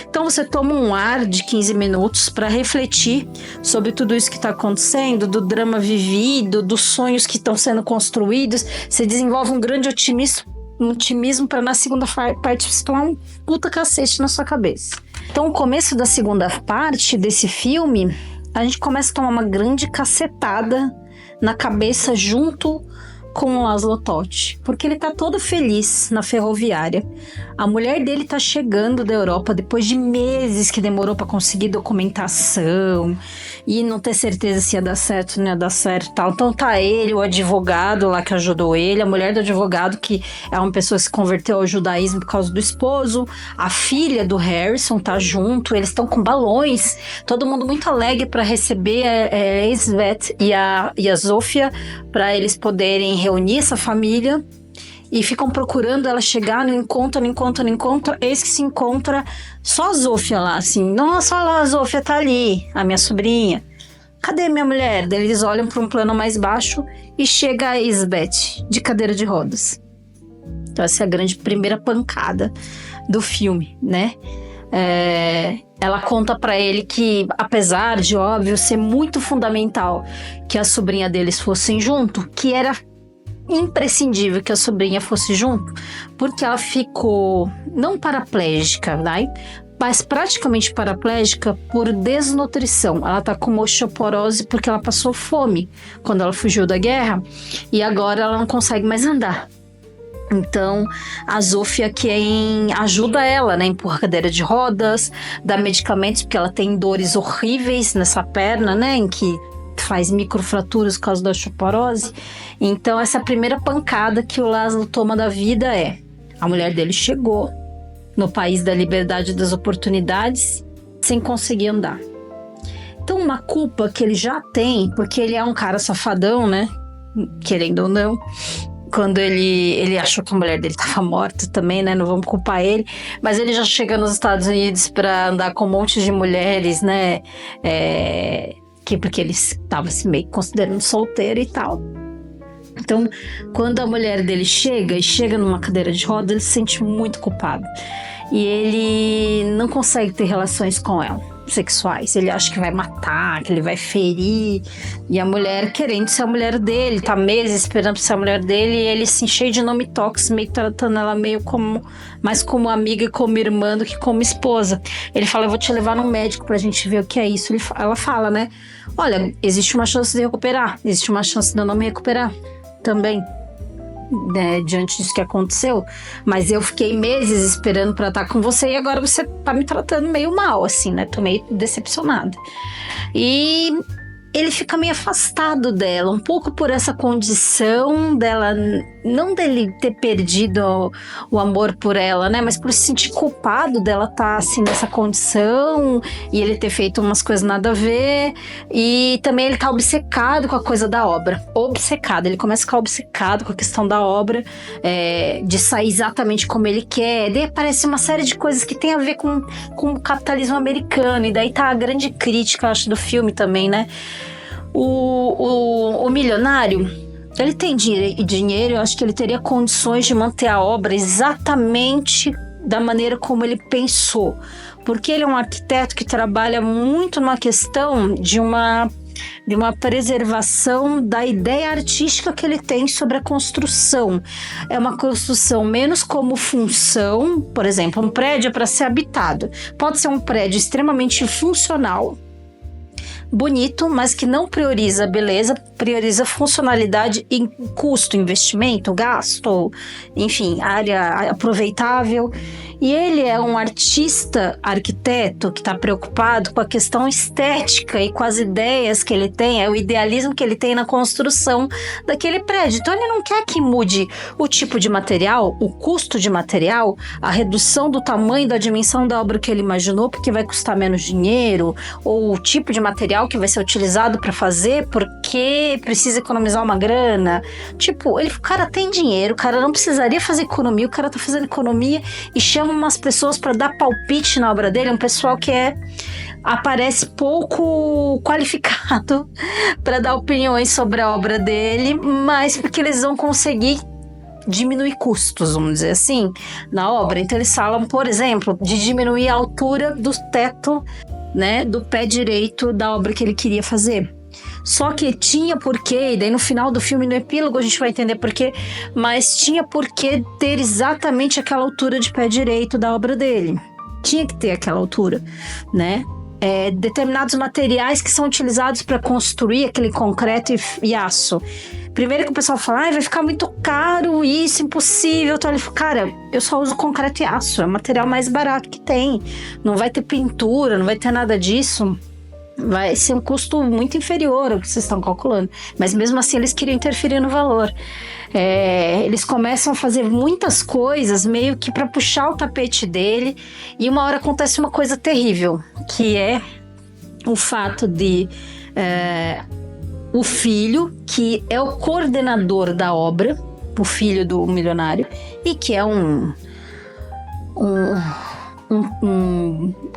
Então você toma um ar de 15 minutos para refletir sobre tudo isso que está acontecendo, do drama vivido, dos sonhos que estão sendo construídos. Você desenvolve um grande otimismo para na segunda parte você tomar um puta cacete na sua cabeça. Então, o começo da segunda parte desse filme, a gente começa a tomar uma grande cacetada na cabeça junto com o Laszlo Totti, porque ele tá todo feliz na ferroviária. A mulher dele tá chegando da Europa depois de meses que demorou para conseguir documentação e não ter certeza se ia dar certo ou não ia dar certo, tal. Então tá ele, o advogado lá que ajudou ele, a mulher do advogado que é uma pessoa que se converteu ao judaísmo por causa do esposo, a filha do Harrison tá junto, eles estão com balões, todo mundo muito alegre para receber a Svet e a Zofia, para eles poderem reunir essa família. e ficam procurando ela chegar, não encontra. Eis que se encontra só a Zofia lá, assim. Nossa, olha lá, a Zofia tá ali, a minha sobrinha. Cadê minha mulher? Daí eles olham para um plano mais baixo e chega a Isbeth, de cadeira de rodas. Então essa é a grande primeira pancada do filme, né? Ela conta pra ele que, apesar de, óbvio, ser muito fundamental que a sobrinha deles fossem junto, que era imprescindível que a sobrinha fosse junto, porque ela ficou não paraplégica, né? Mas praticamente paraplégica por desnutrição. Ela tá com osteoporose porque ela passou fome quando ela fugiu da guerra e agora ela não consegue mais andar. Então, a Zofia quem ajuda ela, né? Empurra a cadeira de rodas, dá medicamentos, porque ela tem dores horríveis nessa perna, né? Em que faz microfraturas por causa da osteoporose. Então, essa primeira pancada que o Laszlo toma da vida a mulher dele chegou no país da liberdade e das oportunidades sem conseguir andar. Então, uma culpa que ele já tem, porque ele é um cara safadão, né? Querendo ou não. Quando ele achou que a mulher dele estava morta também, né? Não vamos culpar ele. Mas ele já chega nos Estados Unidos para andar com um monte de mulheres, né? Porque ele estava se meio considerando solteiro e tal. Então, quando a mulher dele chega numa cadeira de roda, ele se sente muito culpado. E ele não consegue ter relações com ela, sexuais. Ele acha que vai matar, que ele vai ferir. E a mulher querendo ser a mulher dele, tá meses esperando ser a mulher dele, e ele assim, cheio de nome tóxico, meio tratando ela meio mais como amiga e como irmã do que como esposa. Ele fala, eu vou te levar num médico pra gente ver o que é isso. Ela fala, né? Olha, existe uma chance de recuperar, existe uma chance de eu não me recuperar também. Né, diante disso que aconteceu, mas eu fiquei meses esperando pra estar com você e agora você tá me tratando meio mal, assim, né? Tô meio decepcionada. E ele fica meio afastado dela, um pouco por essa condição dela, não dele ter perdido o amor por ela, né? Mas por se sentir culpado dela estar assim nessa condição e ele ter feito umas coisas nada a ver. E também ele tá obcecado com a coisa da obra. Obcecado, ele começa a ficar obcecado com a questão da obra, de sair exatamente como ele quer. Daí aparece uma série de coisas que tem a ver com o capitalismo americano. E daí tá a grande crítica, acho, do filme também, né? O milionário, ele tem dinheiro, eu acho que ele teria condições de manter a obra exatamente da maneira como ele pensou, porque ele é um arquiteto que trabalha muito numa questão de uma preservação da ideia artística que ele tem sobre a construção. É uma construção menos como função, por exemplo, um prédio é para ser habitado, pode ser um prédio extremamente funcional, bonito, mas que não prioriza beleza, prioriza funcionalidade e custo, investimento, gasto, enfim, área aproveitável. E ele é um arquiteto que está preocupado com a questão estética e com as ideias que ele tem, o idealismo que ele tem na construção daquele prédio. Então ele não quer que mude o tipo de material, o custo de material, a redução do tamanho, da dimensão da obra que ele imaginou, porque vai custar menos dinheiro, ou o tipo de material que vai ser utilizado para fazer, porque precisa economizar uma grana. Tipo, o cara tem dinheiro, o cara não precisaria fazer economia, o cara tá fazendo economia e chama umas pessoas para dar palpite na obra dele, um pessoal que aparece pouco qualificado para dar opiniões sobre a obra dele, mas porque eles vão conseguir diminuir custos, vamos dizer assim, na obra. Então eles falam, por exemplo, de diminuir a altura do teto, né, do pé direito da obra que ele queria fazer. Só que tinha porquê, e daí no final do filme, no epílogo, a gente vai entender porquê, mas tinha porquê ter exatamente aquela altura de pé direito da obra dele. Tinha que ter aquela altura, né? Determinados materiais que são utilizados para construir aquele concreto e aço. Primeiro que o pessoal fala, vai ficar muito caro isso, impossível. Então ele fala, cara, eu só uso concreto e aço, é o material mais barato que tem. Não vai ter pintura, não vai ter nada disso. Vai ser um custo muito inferior ao que vocês estão calculando. Mas mesmo assim eles queriam interferir no valor. Eles começam a fazer muitas coisas meio que para puxar o tapete dele. E uma hora acontece uma coisa terrível, que é o fato de o filho, que é o coordenador da obra, o filho do milionário, e que é um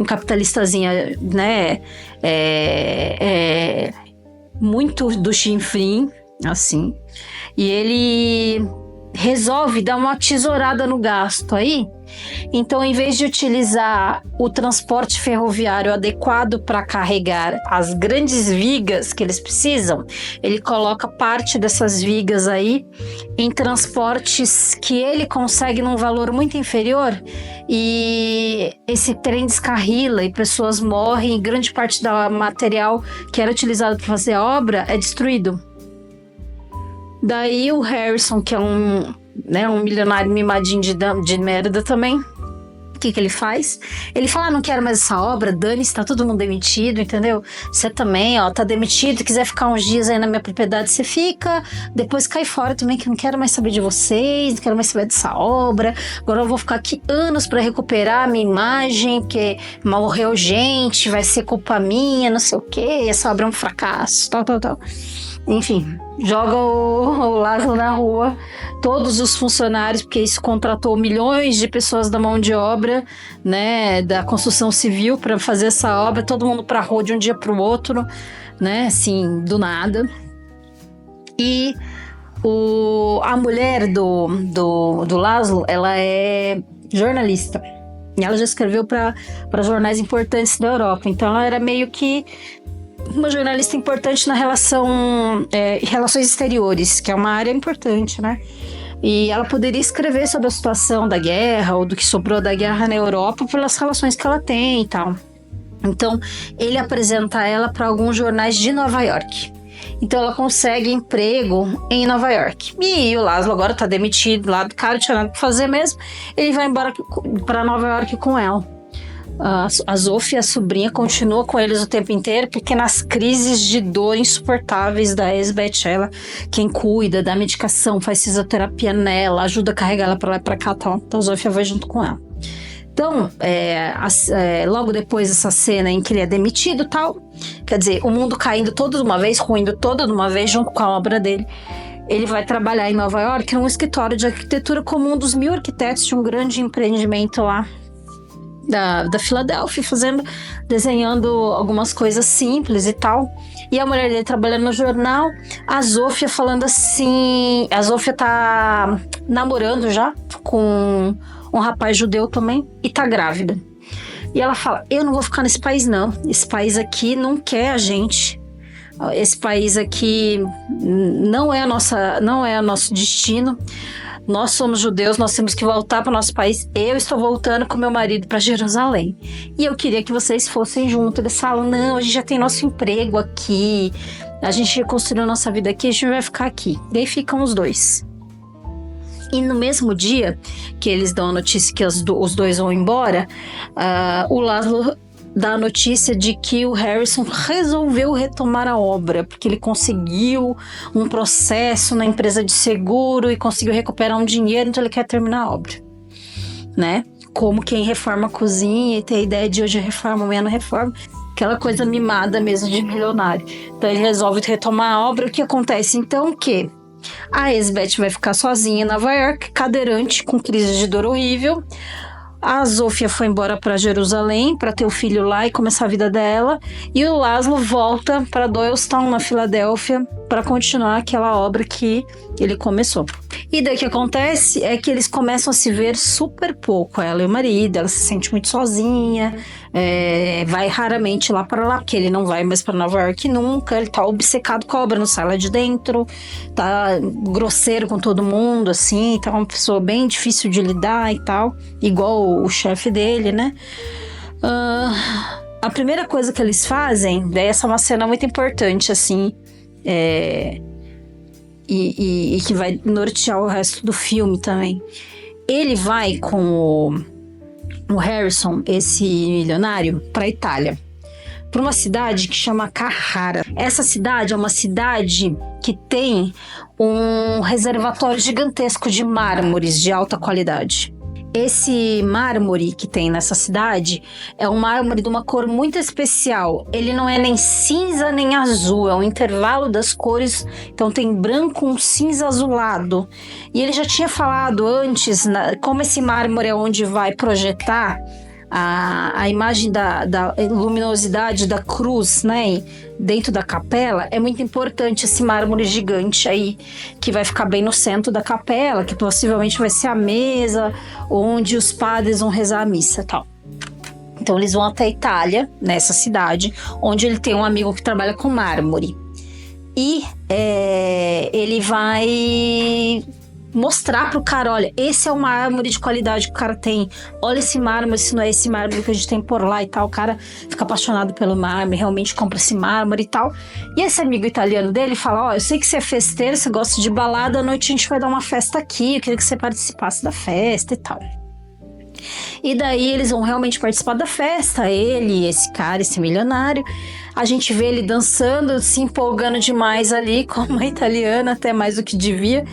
capitalistazinho, né? Muito do chinfrim, assim. E ele resolve dar uma tesourada no gasto aí. Então, em vez de utilizar o transporte ferroviário adequado para carregar as grandes vigas que eles precisam, ele coloca parte dessas vigas aí em transportes que ele consegue num valor muito inferior, e esse trem descarrila e pessoas morrem, e grande parte do material que era utilizado para fazer a obra é destruído. Daí o Harrison, que é um milionário mimadinho de merda também, o que ele faz? Ele fala, não quero mais essa obra, dane-se, tá todo mundo demitido, entendeu? Você também, ó, tá demitido, quiser ficar uns dias aí na minha propriedade, você fica, depois cai fora também, que não quero mais saber de vocês, não quero mais saber dessa obra, agora eu vou ficar aqui anos pra recuperar a minha imagem, porque morreu gente, vai ser culpa minha, não sei o quê, essa obra é um fracasso, tal. Enfim, joga o Laszlo na rua, todos os funcionários, porque isso contratou milhões de pessoas da mão de obra, né, da construção civil para fazer essa obra, todo mundo pra rua de um dia pro outro, né, assim, do nada. E a mulher do Laszlo, ela é jornalista. E ela já escreveu para jornais importantes da Europa, então ela era meio que uma jornalista importante na relações exteriores, que é uma área importante, né? E ela poderia escrever sobre a situação da guerra ou do que sobrou da guerra na Europa pelas relações que ela tem e tal. Então, ele apresenta ela para alguns jornais de Nova York. Então, ela consegue emprego em Nova York. E o Laszlo agora tá demitido lá do cara, não tinha nada pra fazer mesmo. Ele vai embora para Nova York com ela. A Zofia, a sobrinha, continua com eles o tempo inteiro, porque nas crises de dor insuportáveis da Elsbeth, ela quem cuida da medicação, faz fisioterapia nela, ajuda a carregar ela pra lá e pra cá, tal. Então a Zofia vai junto com ela. Então, logo depois dessa cena em que ele é demitido, tal, quer dizer, o mundo caindo todo de uma vez, ruindo todo de uma vez, junto com a obra dele, ele vai trabalhar em Nova York num escritório de arquitetura como um dos 1000 arquitetos de um grande empreendimento lá da Filadélfia, desenhando algumas coisas simples e tal. E a mulher dele trabalhando no jornal, a Zofia falando assim, a Zofia tá namorando já com um rapaz judeu também e tá grávida. E ela fala, eu não vou ficar nesse país não, esse país aqui não quer a gente, esse país aqui não é o nosso destino. Nós somos judeus, nós temos que voltar para o nosso país. Eu estou voltando com meu marido para Jerusalém. E eu queria que vocês fossem juntos. Eles falam, não, a gente já tem nosso emprego aqui. A gente construiu nossa vida aqui, a gente vai ficar aqui. Daí ficam os dois. E no mesmo dia que eles dão a notícia que os dois vão embora, o Laszlo dá a notícia de que o Harrison resolveu retomar a obra, porque ele conseguiu um processo na empresa de seguro e conseguiu recuperar um dinheiro, então ele quer terminar a obra, né? Como quem reforma a cozinha e tem a ideia de hoje reforma, amanhã não reforma, aquela coisa mimada mesmo de milionário. Então ele resolve retomar a obra. O que acontece então? Que a Elsbeth vai ficar sozinha em Nova York, cadeirante, com crise de dor horrível. A Zofia foi embora para Jerusalém para ter o filho lá e começar a vida dela. E o Laszlo volta para Doylestown, na Filadélfia, para continuar aquela obra que ele começou. E daí o que acontece é que eles começam a se ver super pouco, ela e o marido. Ela se sente muito sozinha, vai raramente lá para lá, porque ele não vai mais para Nova York nunca. Ele tá obcecado com a obra, não sai lá de dentro, tá grosseiro com todo mundo, assim, tá uma pessoa bem difícil de lidar e tal, igual o chefe dele, né? A primeira coisa que eles fazem, daí essa é uma cena muito importante, assim, e que vai nortear o resto do filme também. Ele vai com o Harrison, esse milionário, para Itália, para uma cidade que chama Carrara. Essa cidade é uma cidade que tem um reservatório gigantesco de mármores de alta qualidade. Esse mármore que tem nessa cidade é um mármore de uma cor muito especial. Ele não é nem cinza nem azul, é um intervalo das cores. Então tem branco, um cinza azulado. E ele já tinha falado antes, como esse mármore é onde vai projetar a imagem da luminosidade da cruz, né, dentro da capela, é muito importante esse mármore gigante aí, que vai ficar bem no centro da capela, que possivelmente vai ser a mesa onde os padres vão rezar a missa e tal. Então eles vão até a Itália, nessa cidade, onde ele tem um amigo que trabalha com mármore. E ele vai mostrar pro cara, olha, esse é o mármore de qualidade que o cara tem, olha esse mármore, se não é esse mármore que a gente tem por lá e tal. O cara fica apaixonado pelo mármore, realmente compra esse mármore e tal. E esse amigo italiano dele fala, ó, eu sei que você é festeiro, você gosta de balada, à noite a gente vai dar uma festa aqui, eu queria que você participasse da festa e tal. E daí eles vão realmente participar da festa, ele, esse cara, esse milionário. A gente vê ele dançando, se empolgando demais ali com uma italiana, até mais do que devia.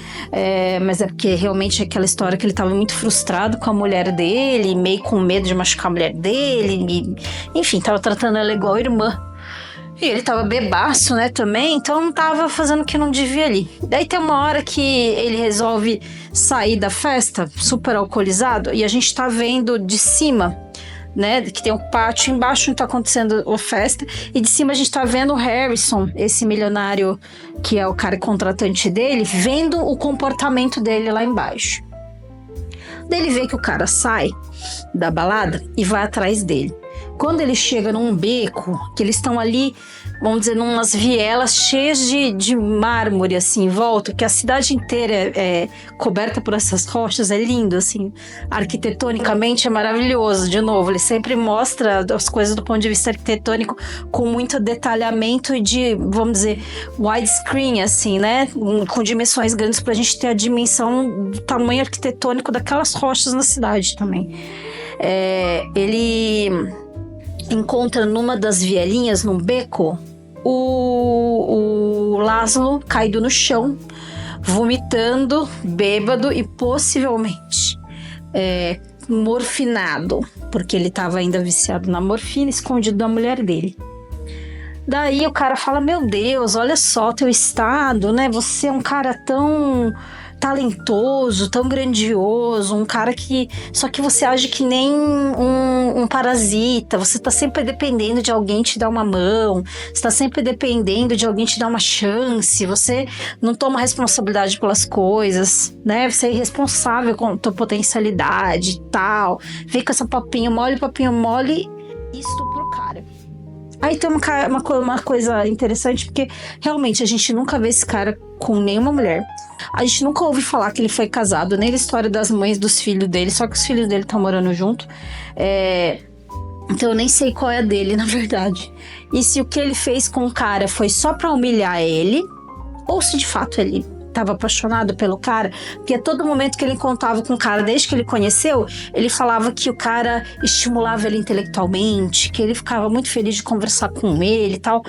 Mas é porque realmente é aquela história que ele estava muito frustrado com a mulher dele, meio com medo de machucar a mulher dele. Enfim, estava tratando ela igual irmã. E ele tava bebaço, né, também, então não tava fazendo o que não devia ali. Daí tem uma hora que ele resolve sair da festa, super alcoolizado, e a gente tá vendo de cima, né, que tem um pátio embaixo onde tá acontecendo a festa, e de cima a gente tá vendo o Harrison, esse milionário que é o cara contratante dele, vendo o comportamento dele lá embaixo. Daí ele vê que o cara sai da balada e vai atrás dele. Quando ele chega num beco, que eles estão ali, vamos dizer, numas vielas cheias de mármore, assim, em volta, que a cidade inteira é coberta por essas rochas, é lindo, assim, arquitetonicamente é maravilhoso. De novo, ele sempre mostra as coisas do ponto de vista arquitetônico com muito detalhamento e de, vamos dizer, widescreen, assim, né, com dimensões grandes pra gente ter a dimensão do tamanho arquitetônico daquelas rochas na cidade também. Ele encontra numa das vielinhas, num beco, o Laszlo caído no chão, vomitando, bêbado e possivelmente morfinado, porque ele estava ainda viciado na morfina, escondido da mulher dele. Daí o cara fala, meu Deus, olha só teu estado, né? Você é um cara tão talentoso, tão grandioso, um cara que... Só que você age que nem um parasita, você tá sempre dependendo de alguém te dar uma mão, você tá sempre dependendo de alguém te dar uma chance, você não toma responsabilidade pelas coisas, né? Você é irresponsável com a tua potencialidade e tal. Vem com essa papinho mole e estupra o cara. Aí tem uma coisa interessante, porque realmente a gente nunca vê esse cara com nenhuma mulher. A gente nunca ouve falar que ele foi casado, nem da história das mães dos filhos dele, só que os filhos dele estão morando junto. Então eu nem sei qual é a dele, na verdade. E se o que ele fez com o cara foi só pra humilhar ele, ou se de fato ele estava apaixonado pelo cara, porque a todo momento que ele encontrava com o cara, desde que ele conheceu, ele falava que o cara estimulava ele intelectualmente, que ele ficava muito feliz de conversar com ele e tal.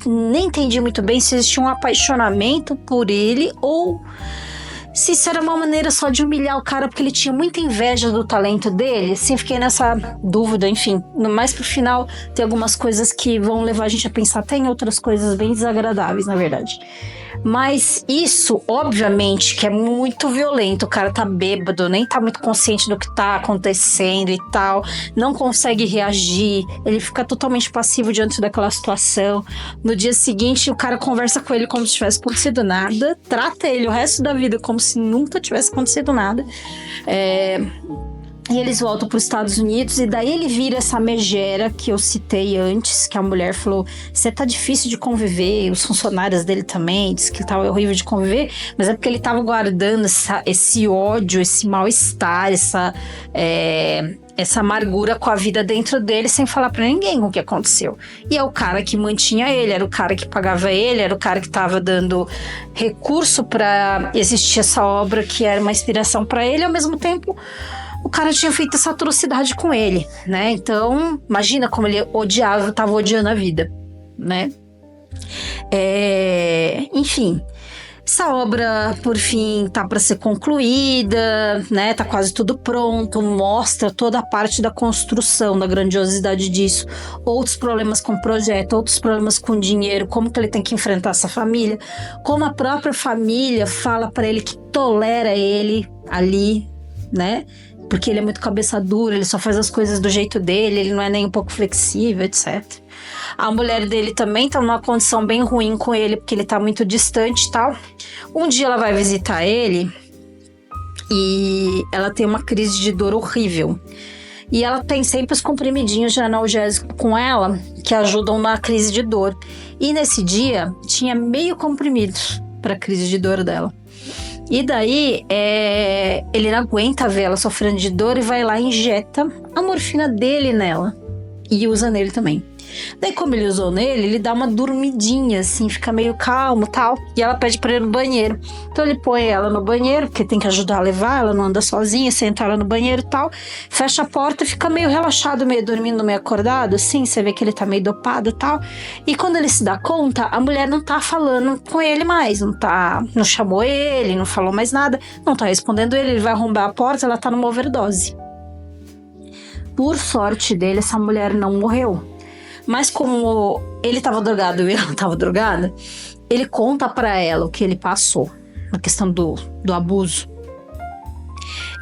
Nem entendi muito bem se existia um apaixonamento por ele ou se isso era uma maneira só de humilhar o cara porque ele tinha muita inveja do talento dele. Assim, fiquei nessa dúvida, enfim. Mais pro final tem algumas coisas que vão levar a gente a pensar até em outras coisas bem desagradáveis, na verdade. Mas isso, obviamente, que é muito violento. O cara tá bêbado, nem tá muito consciente do que tá acontecendo e tal. Não consegue reagir. Ele fica totalmente passivo diante daquela situação. No dia seguinte, o cara conversa com ele como se tivesse acontecido nada. Trata ele o resto da vida como se nunca tivesse acontecido nada. E eles voltam para os Estados Unidos e daí ele vira essa megera que eu citei antes, que a mulher falou, você tá difícil de conviver, os funcionários dele também, disse que tava horrível de conviver, mas é porque ele tava guardando esse ódio, esse mal-estar, essa amargura com a vida dentro dele, sem falar pra ninguém o que aconteceu. E é o cara que mantinha ele, era o cara que pagava ele, era o cara que tava dando recurso pra existir essa obra que era uma inspiração pra ele, ao mesmo tempo o cara tinha feito essa atrocidade com ele, né? Então, imagina como ele tava odiando a vida, né? Enfim, Essa obra, por fim, tá para ser concluída, né? Tá quase tudo pronto, mostra toda a parte da construção, da grandiosidade disso, outros problemas com o projeto, outros problemas com o dinheiro, como que ele tem que enfrentar essa família, como a própria família fala para ele que tolera ele ali, né? Porque ele é muito cabeça dura, ele só faz as coisas do jeito dele, ele não é nem um pouco flexível, etc. A mulher dele também tá numa condição bem ruim com ele, porque ele tá muito distante e tal. Um dia ela vai visitar ele e ela tem uma crise de dor horrível. E ela tem sempre os comprimidinhos de analgésico com ela, que ajudam na crise de dor. E nesse dia, tinha meio comprimido pra crise de dor dela. E daí, ele não aguenta ver ela sofrendo de dor e vai lá e injeta a morfina dele nela. E usa nele também. Daí, como ele usou nele, ele dá uma dormidinha, assim, fica meio calmo e tal. E ela pede pra ir no banheiro. Então ele põe ela no banheiro, porque tem que ajudar a levar, ela não anda sozinha, senta ela no banheiro e tal. Fecha a porta e fica meio relaxado, meio dormindo, meio acordado, assim. Você vê que ele tá meio dopado e tal. E quando ele se dá conta, a mulher não tá falando com ele mais. Não chamou ele, não falou mais nada. Não tá respondendo ele, ele vai arrombar a porta, ela tá numa overdose. Por sorte dele, essa mulher não morreu. Mas como ele tava drogado e ela tava drogada, ele conta pra ela o que ele passou, na questão do abuso.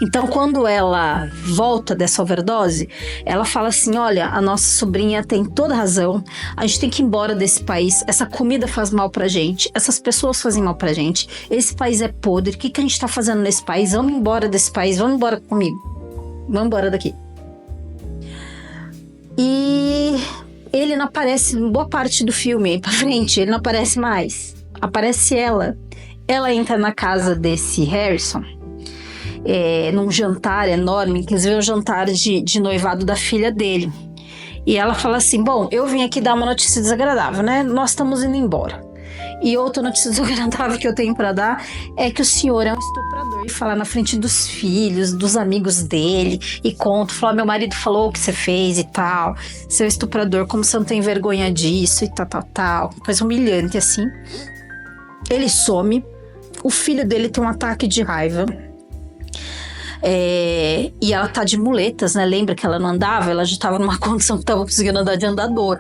Então, quando ela volta dessa overdose, ela fala assim, olha, a nossa sobrinha tem toda razão, a gente tem que ir embora desse país, essa comida faz mal pra gente, essas pessoas fazem mal pra gente, esse país é podre, o que a gente tá fazendo nesse país? Vamos embora desse país, vamos embora comigo, vamos embora daqui. E ele não aparece em boa parte do filme, pra frente, ele não aparece mais. Aparece ela. Ela entra na casa desse Harrison, num jantar enorme, inclusive um jantar de noivado da filha dele. E ela fala assim, bom, eu vim aqui dar uma notícia desagradável, né? Nós estamos indo embora. E outra notícia desagradável que eu tenho pra dar é que o senhor é um estuprador. E fala na frente dos filhos, dos amigos dele, e conta, fala, meu marido falou o que você fez e tal, seu estuprador, como você não tem vergonha disso e tal. Coisa humilhante assim. Ele some, o filho dele tem um ataque de raiva. E ela tá de muletas, né? Lembra que ela não andava? Ela já tava numa condição que tava conseguindo andar de andador.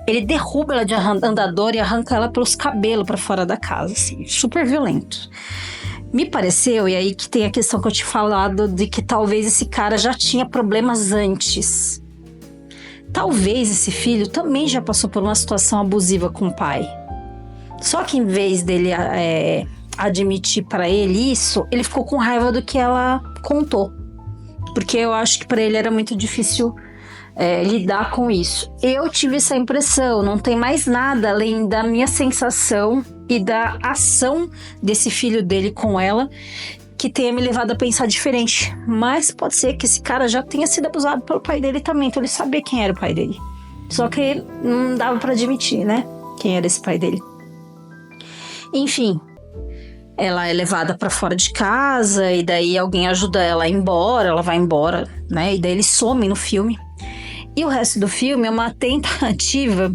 Ele derruba ela de andador e arranca ela pelos cabelos pra fora da casa, assim, super violento. Me pareceu, e aí que tem a questão que eu te falado, de que talvez esse cara já tinha problemas antes. Talvez esse filho também já passou por uma situação abusiva com o pai. Só que em vez dele admitir pra ele isso, ele ficou com raiva do que ela contou. Porque eu acho que pra ele era muito difícil lidar com isso. Eu tive essa impressão, não tem mais nada além da minha sensação e da ação desse filho dele com ela que tenha me levado a pensar diferente. Mas pode ser que esse cara já tenha sido abusado pelo pai dele também, então ele sabia quem era o pai dele. Só que não dava pra admitir, né? Quem era esse pai dele. Enfim, ela é levada pra fora de casa e daí alguém ajuda ela a ir embora, ela vai embora, né? E daí eles somem no filme. E o resto do filme é uma tentativa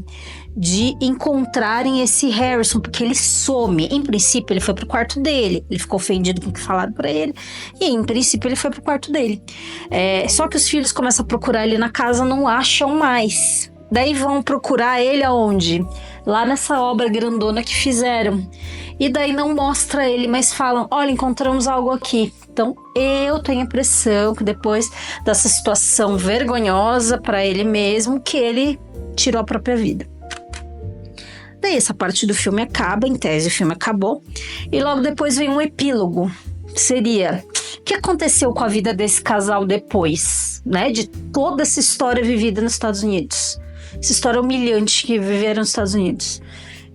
de encontrarem esse Harrison, porque ele some. Em princípio, ele foi pro quarto dele. Ele ficou ofendido com o que falaram pra ele. E, em princípio, ele foi pro quarto dele. Só que os filhos começam a procurar ele na casa, não acham mais. Daí vão procurar ele aonde? Lá nessa obra grandona que fizeram. E daí não mostra ele, mas falam, olha, encontramos algo aqui. Então, eu tenho a impressão que depois dessa situação vergonhosa para ele mesmo, que ele tirou a própria vida. Daí essa parte do filme acaba, em tese o filme acabou. E logo depois vem um epílogo. Seria, o que aconteceu com a vida desse casal depois, né? De toda essa história vivida nos Estados Unidos. Essa história humilhante que viveram nos Estados Unidos.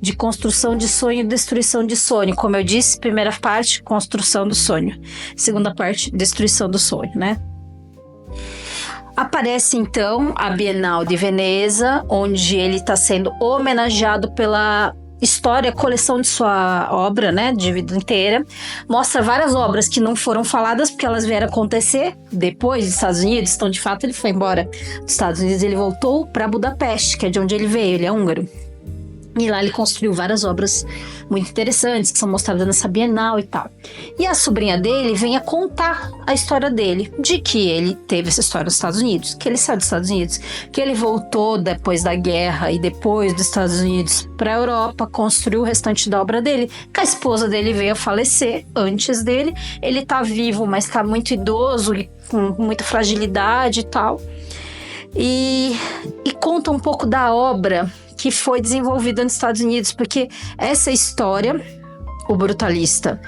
De construção de sonho e destruição de sonho. Como eu disse, primeira parte, construção do sonho. Segunda parte, destruição do sonho, né? Aparece, então, a Bienal de Veneza, onde ele está sendo homenageado pela história, coleção de sua obra, né, de vida inteira. Mostra várias obras que não foram faladas porque elas vieram acontecer depois dos Estados Unidos. Então, de fato, ele foi embora dos Estados Unidos. Ele voltou para Budapeste, que é de onde ele veio, ele é húngaro. E lá ele construiu várias obras muito interessantes, que são mostradas nessa Bienal e tal. E a sobrinha dele vem a contar a história dele, de que ele teve essa história nos Estados Unidos, que ele saiu dos Estados Unidos, que ele voltou depois da guerra e depois dos Estados Unidos para a Europa, construiu o restante da obra dele, que a esposa dele veio a falecer antes dele. Ele tá vivo, mas tá muito idoso e com muita fragilidade e tal. E conta um pouco da obra que foi desenvolvida nos Estados Unidos, porque essa história, O Brutalista,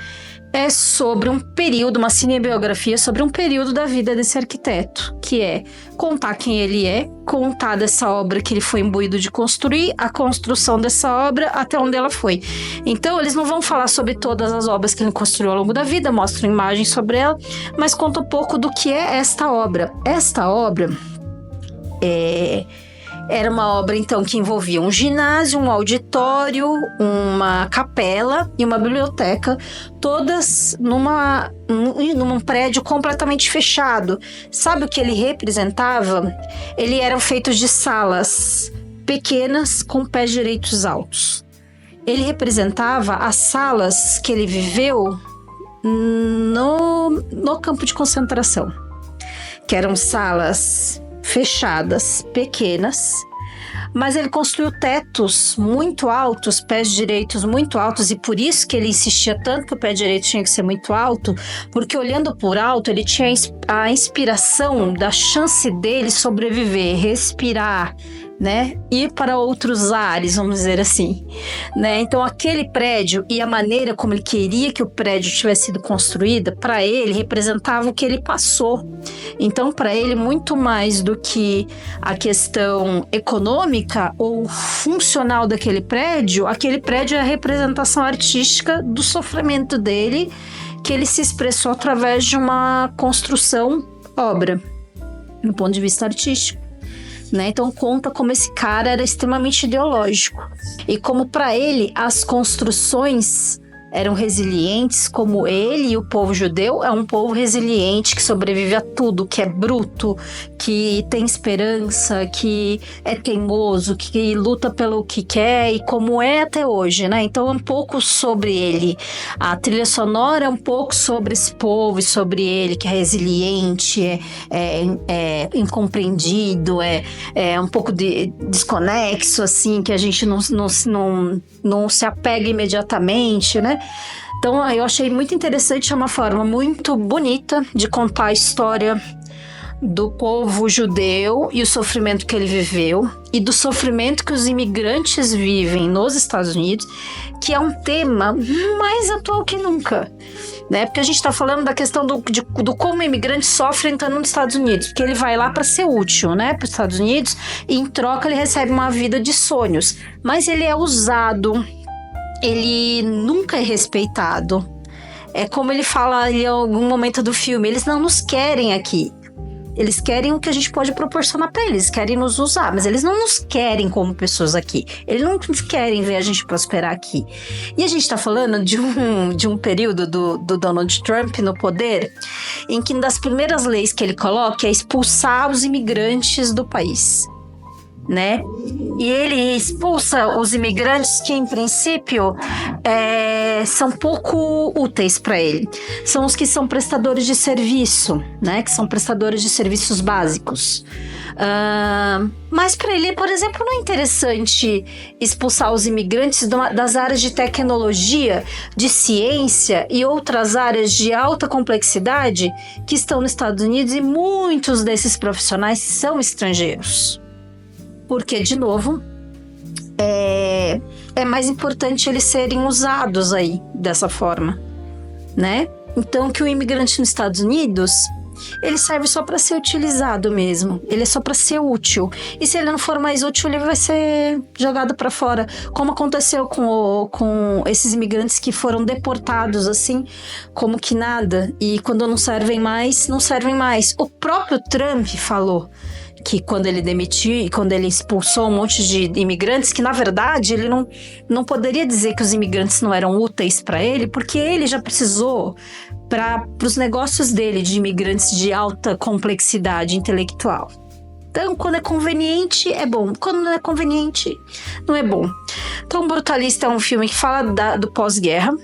é sobre um período, uma cinebiografia sobre um período da vida desse arquiteto, que é contar quem ele é, contar dessa obra que ele foi imbuído de construir, a construção dessa obra até onde ela foi. Então, eles não vão falar sobre todas as obras que ele construiu ao longo da vida, mostram imagens sobre ela, mas conta um pouco do que é esta obra. Esta obra era uma obra, então, que envolvia um ginásio, um auditório, uma capela e uma biblioteca, todas num prédio completamente fechado. Sabe o que ele representava? Ele eram feitos de salas pequenas com pés direitos altos. Ele representava as salas que ele viveu no campo de concentração, que eram salas fechadas, pequenas, mas ele construiu tetos muito altos, pés direitos muito altos, e por isso que ele insistia tanto que o pé direito tinha que ser muito alto, porque olhando por alto ele tinha a inspiração da chance dele sobreviver, respirar, né? Ir para outros ares, vamos dizer assim, né? Então aquele prédio e a maneira como ele queria que o prédio tivesse sido construído, para ele representava o que ele passou. Então para ele, muito mais do que a questão econômica ou funcional daquele prédio, aquele prédio é a representação artística do sofrimento dele, que ele se expressou através de uma construção, obra, do ponto de vista artístico. Né? Então conta como esse cara era extremamente ideológico e como para ele as construções eram resilientes, como ele e o povo judeu é um povo resiliente que sobrevive a tudo, que é bruto, que tem esperança, que é teimoso, que luta pelo que quer e como é até hoje, né? Então é um pouco sobre ele. A trilha sonora é um pouco sobre esse povo e sobre ele, que é resiliente, é incompreendido, é um pouco desconexo, assim, que a gente não se apega imediatamente, né? Então eu achei muito interessante, é uma forma muito bonita de contar a história do povo judeu e o sofrimento que ele viveu e do sofrimento que os imigrantes vivem nos Estados Unidos, que é um tema mais atual que nunca, né? Porque a gente está falando da questão do como o imigrante sofre entrando nos Estados Unidos, porque ele vai lá para ser útil, né, para os Estados Unidos, e em troca ele recebe uma vida de sonhos, mas ele é usado, ele nunca é respeitado. É como ele fala em algum momento do filme, eles não nos querem aqui. Eles querem o que a gente pode proporcionar para eles, querem nos usar, mas eles não nos querem como pessoas aqui. Eles não querem ver a gente prosperar aqui. E a gente está falando de um período do Donald Trump no poder, em que uma das primeiras leis que ele coloca é expulsar os imigrantes do país, né? E ele expulsa os imigrantes que, em princípio, são pouco úteis para ele. São os que são prestadores de serviço, né? Que são prestadores de serviços básicos. Mas para ele, por exemplo, não é interessante expulsar os imigrantes das áreas de tecnologia, de ciência e outras áreas de alta complexidade que estão nos Estados Unidos, e muitos desses profissionais são estrangeiros. Porque, de novo, é mais importante eles serem usados aí dessa forma, né? Então, que o imigrante nos Estados Unidos, ele serve só para ser utilizado mesmo. Ele é só para ser útil. E se ele não for mais útil, ele vai ser jogado para fora. Como aconteceu com esses imigrantes que foram deportados, assim, como que nada. E quando não servem mais, não servem mais. O próprio Trump falou que quando ele demitiu, quando ele expulsou um monte de imigrantes, que na verdade ele não poderia dizer que os imigrantes não eram úteis para ele, porque ele já precisou para os negócios dele de imigrantes de alta complexidade intelectual. Então, quando é conveniente, é bom. Quando não é conveniente, não é bom. Então, Brutalista é um filme que fala do pós-guerra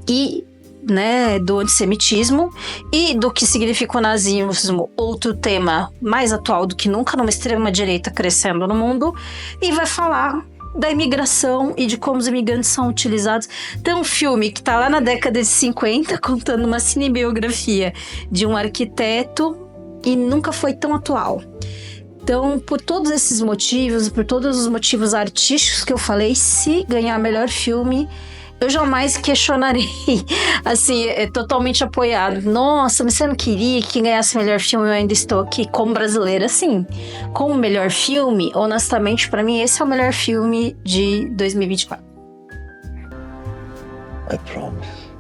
e, né, do antissemitismo e do que significa o nazismo, outro tema mais atual do que nunca, numa extrema-direita crescendo no mundo, e vai falar da imigração e de como os imigrantes são utilizados. Então, um filme que tá lá na década de 50, contando uma cinebiografia de um arquiteto e nunca foi tão atual. Então, por todos esses motivos, por todos os motivos artísticos que eu falei, se ganhar melhor filme, eu jamais questionarei. Assim, é totalmente apoiado. Nossa, mas você não queria que ganhasse melhor filme? Eu ainda estou aqui como brasileira. Assim, como melhor filme, honestamente, pra mim, esse é o melhor filme de 2024. I promise.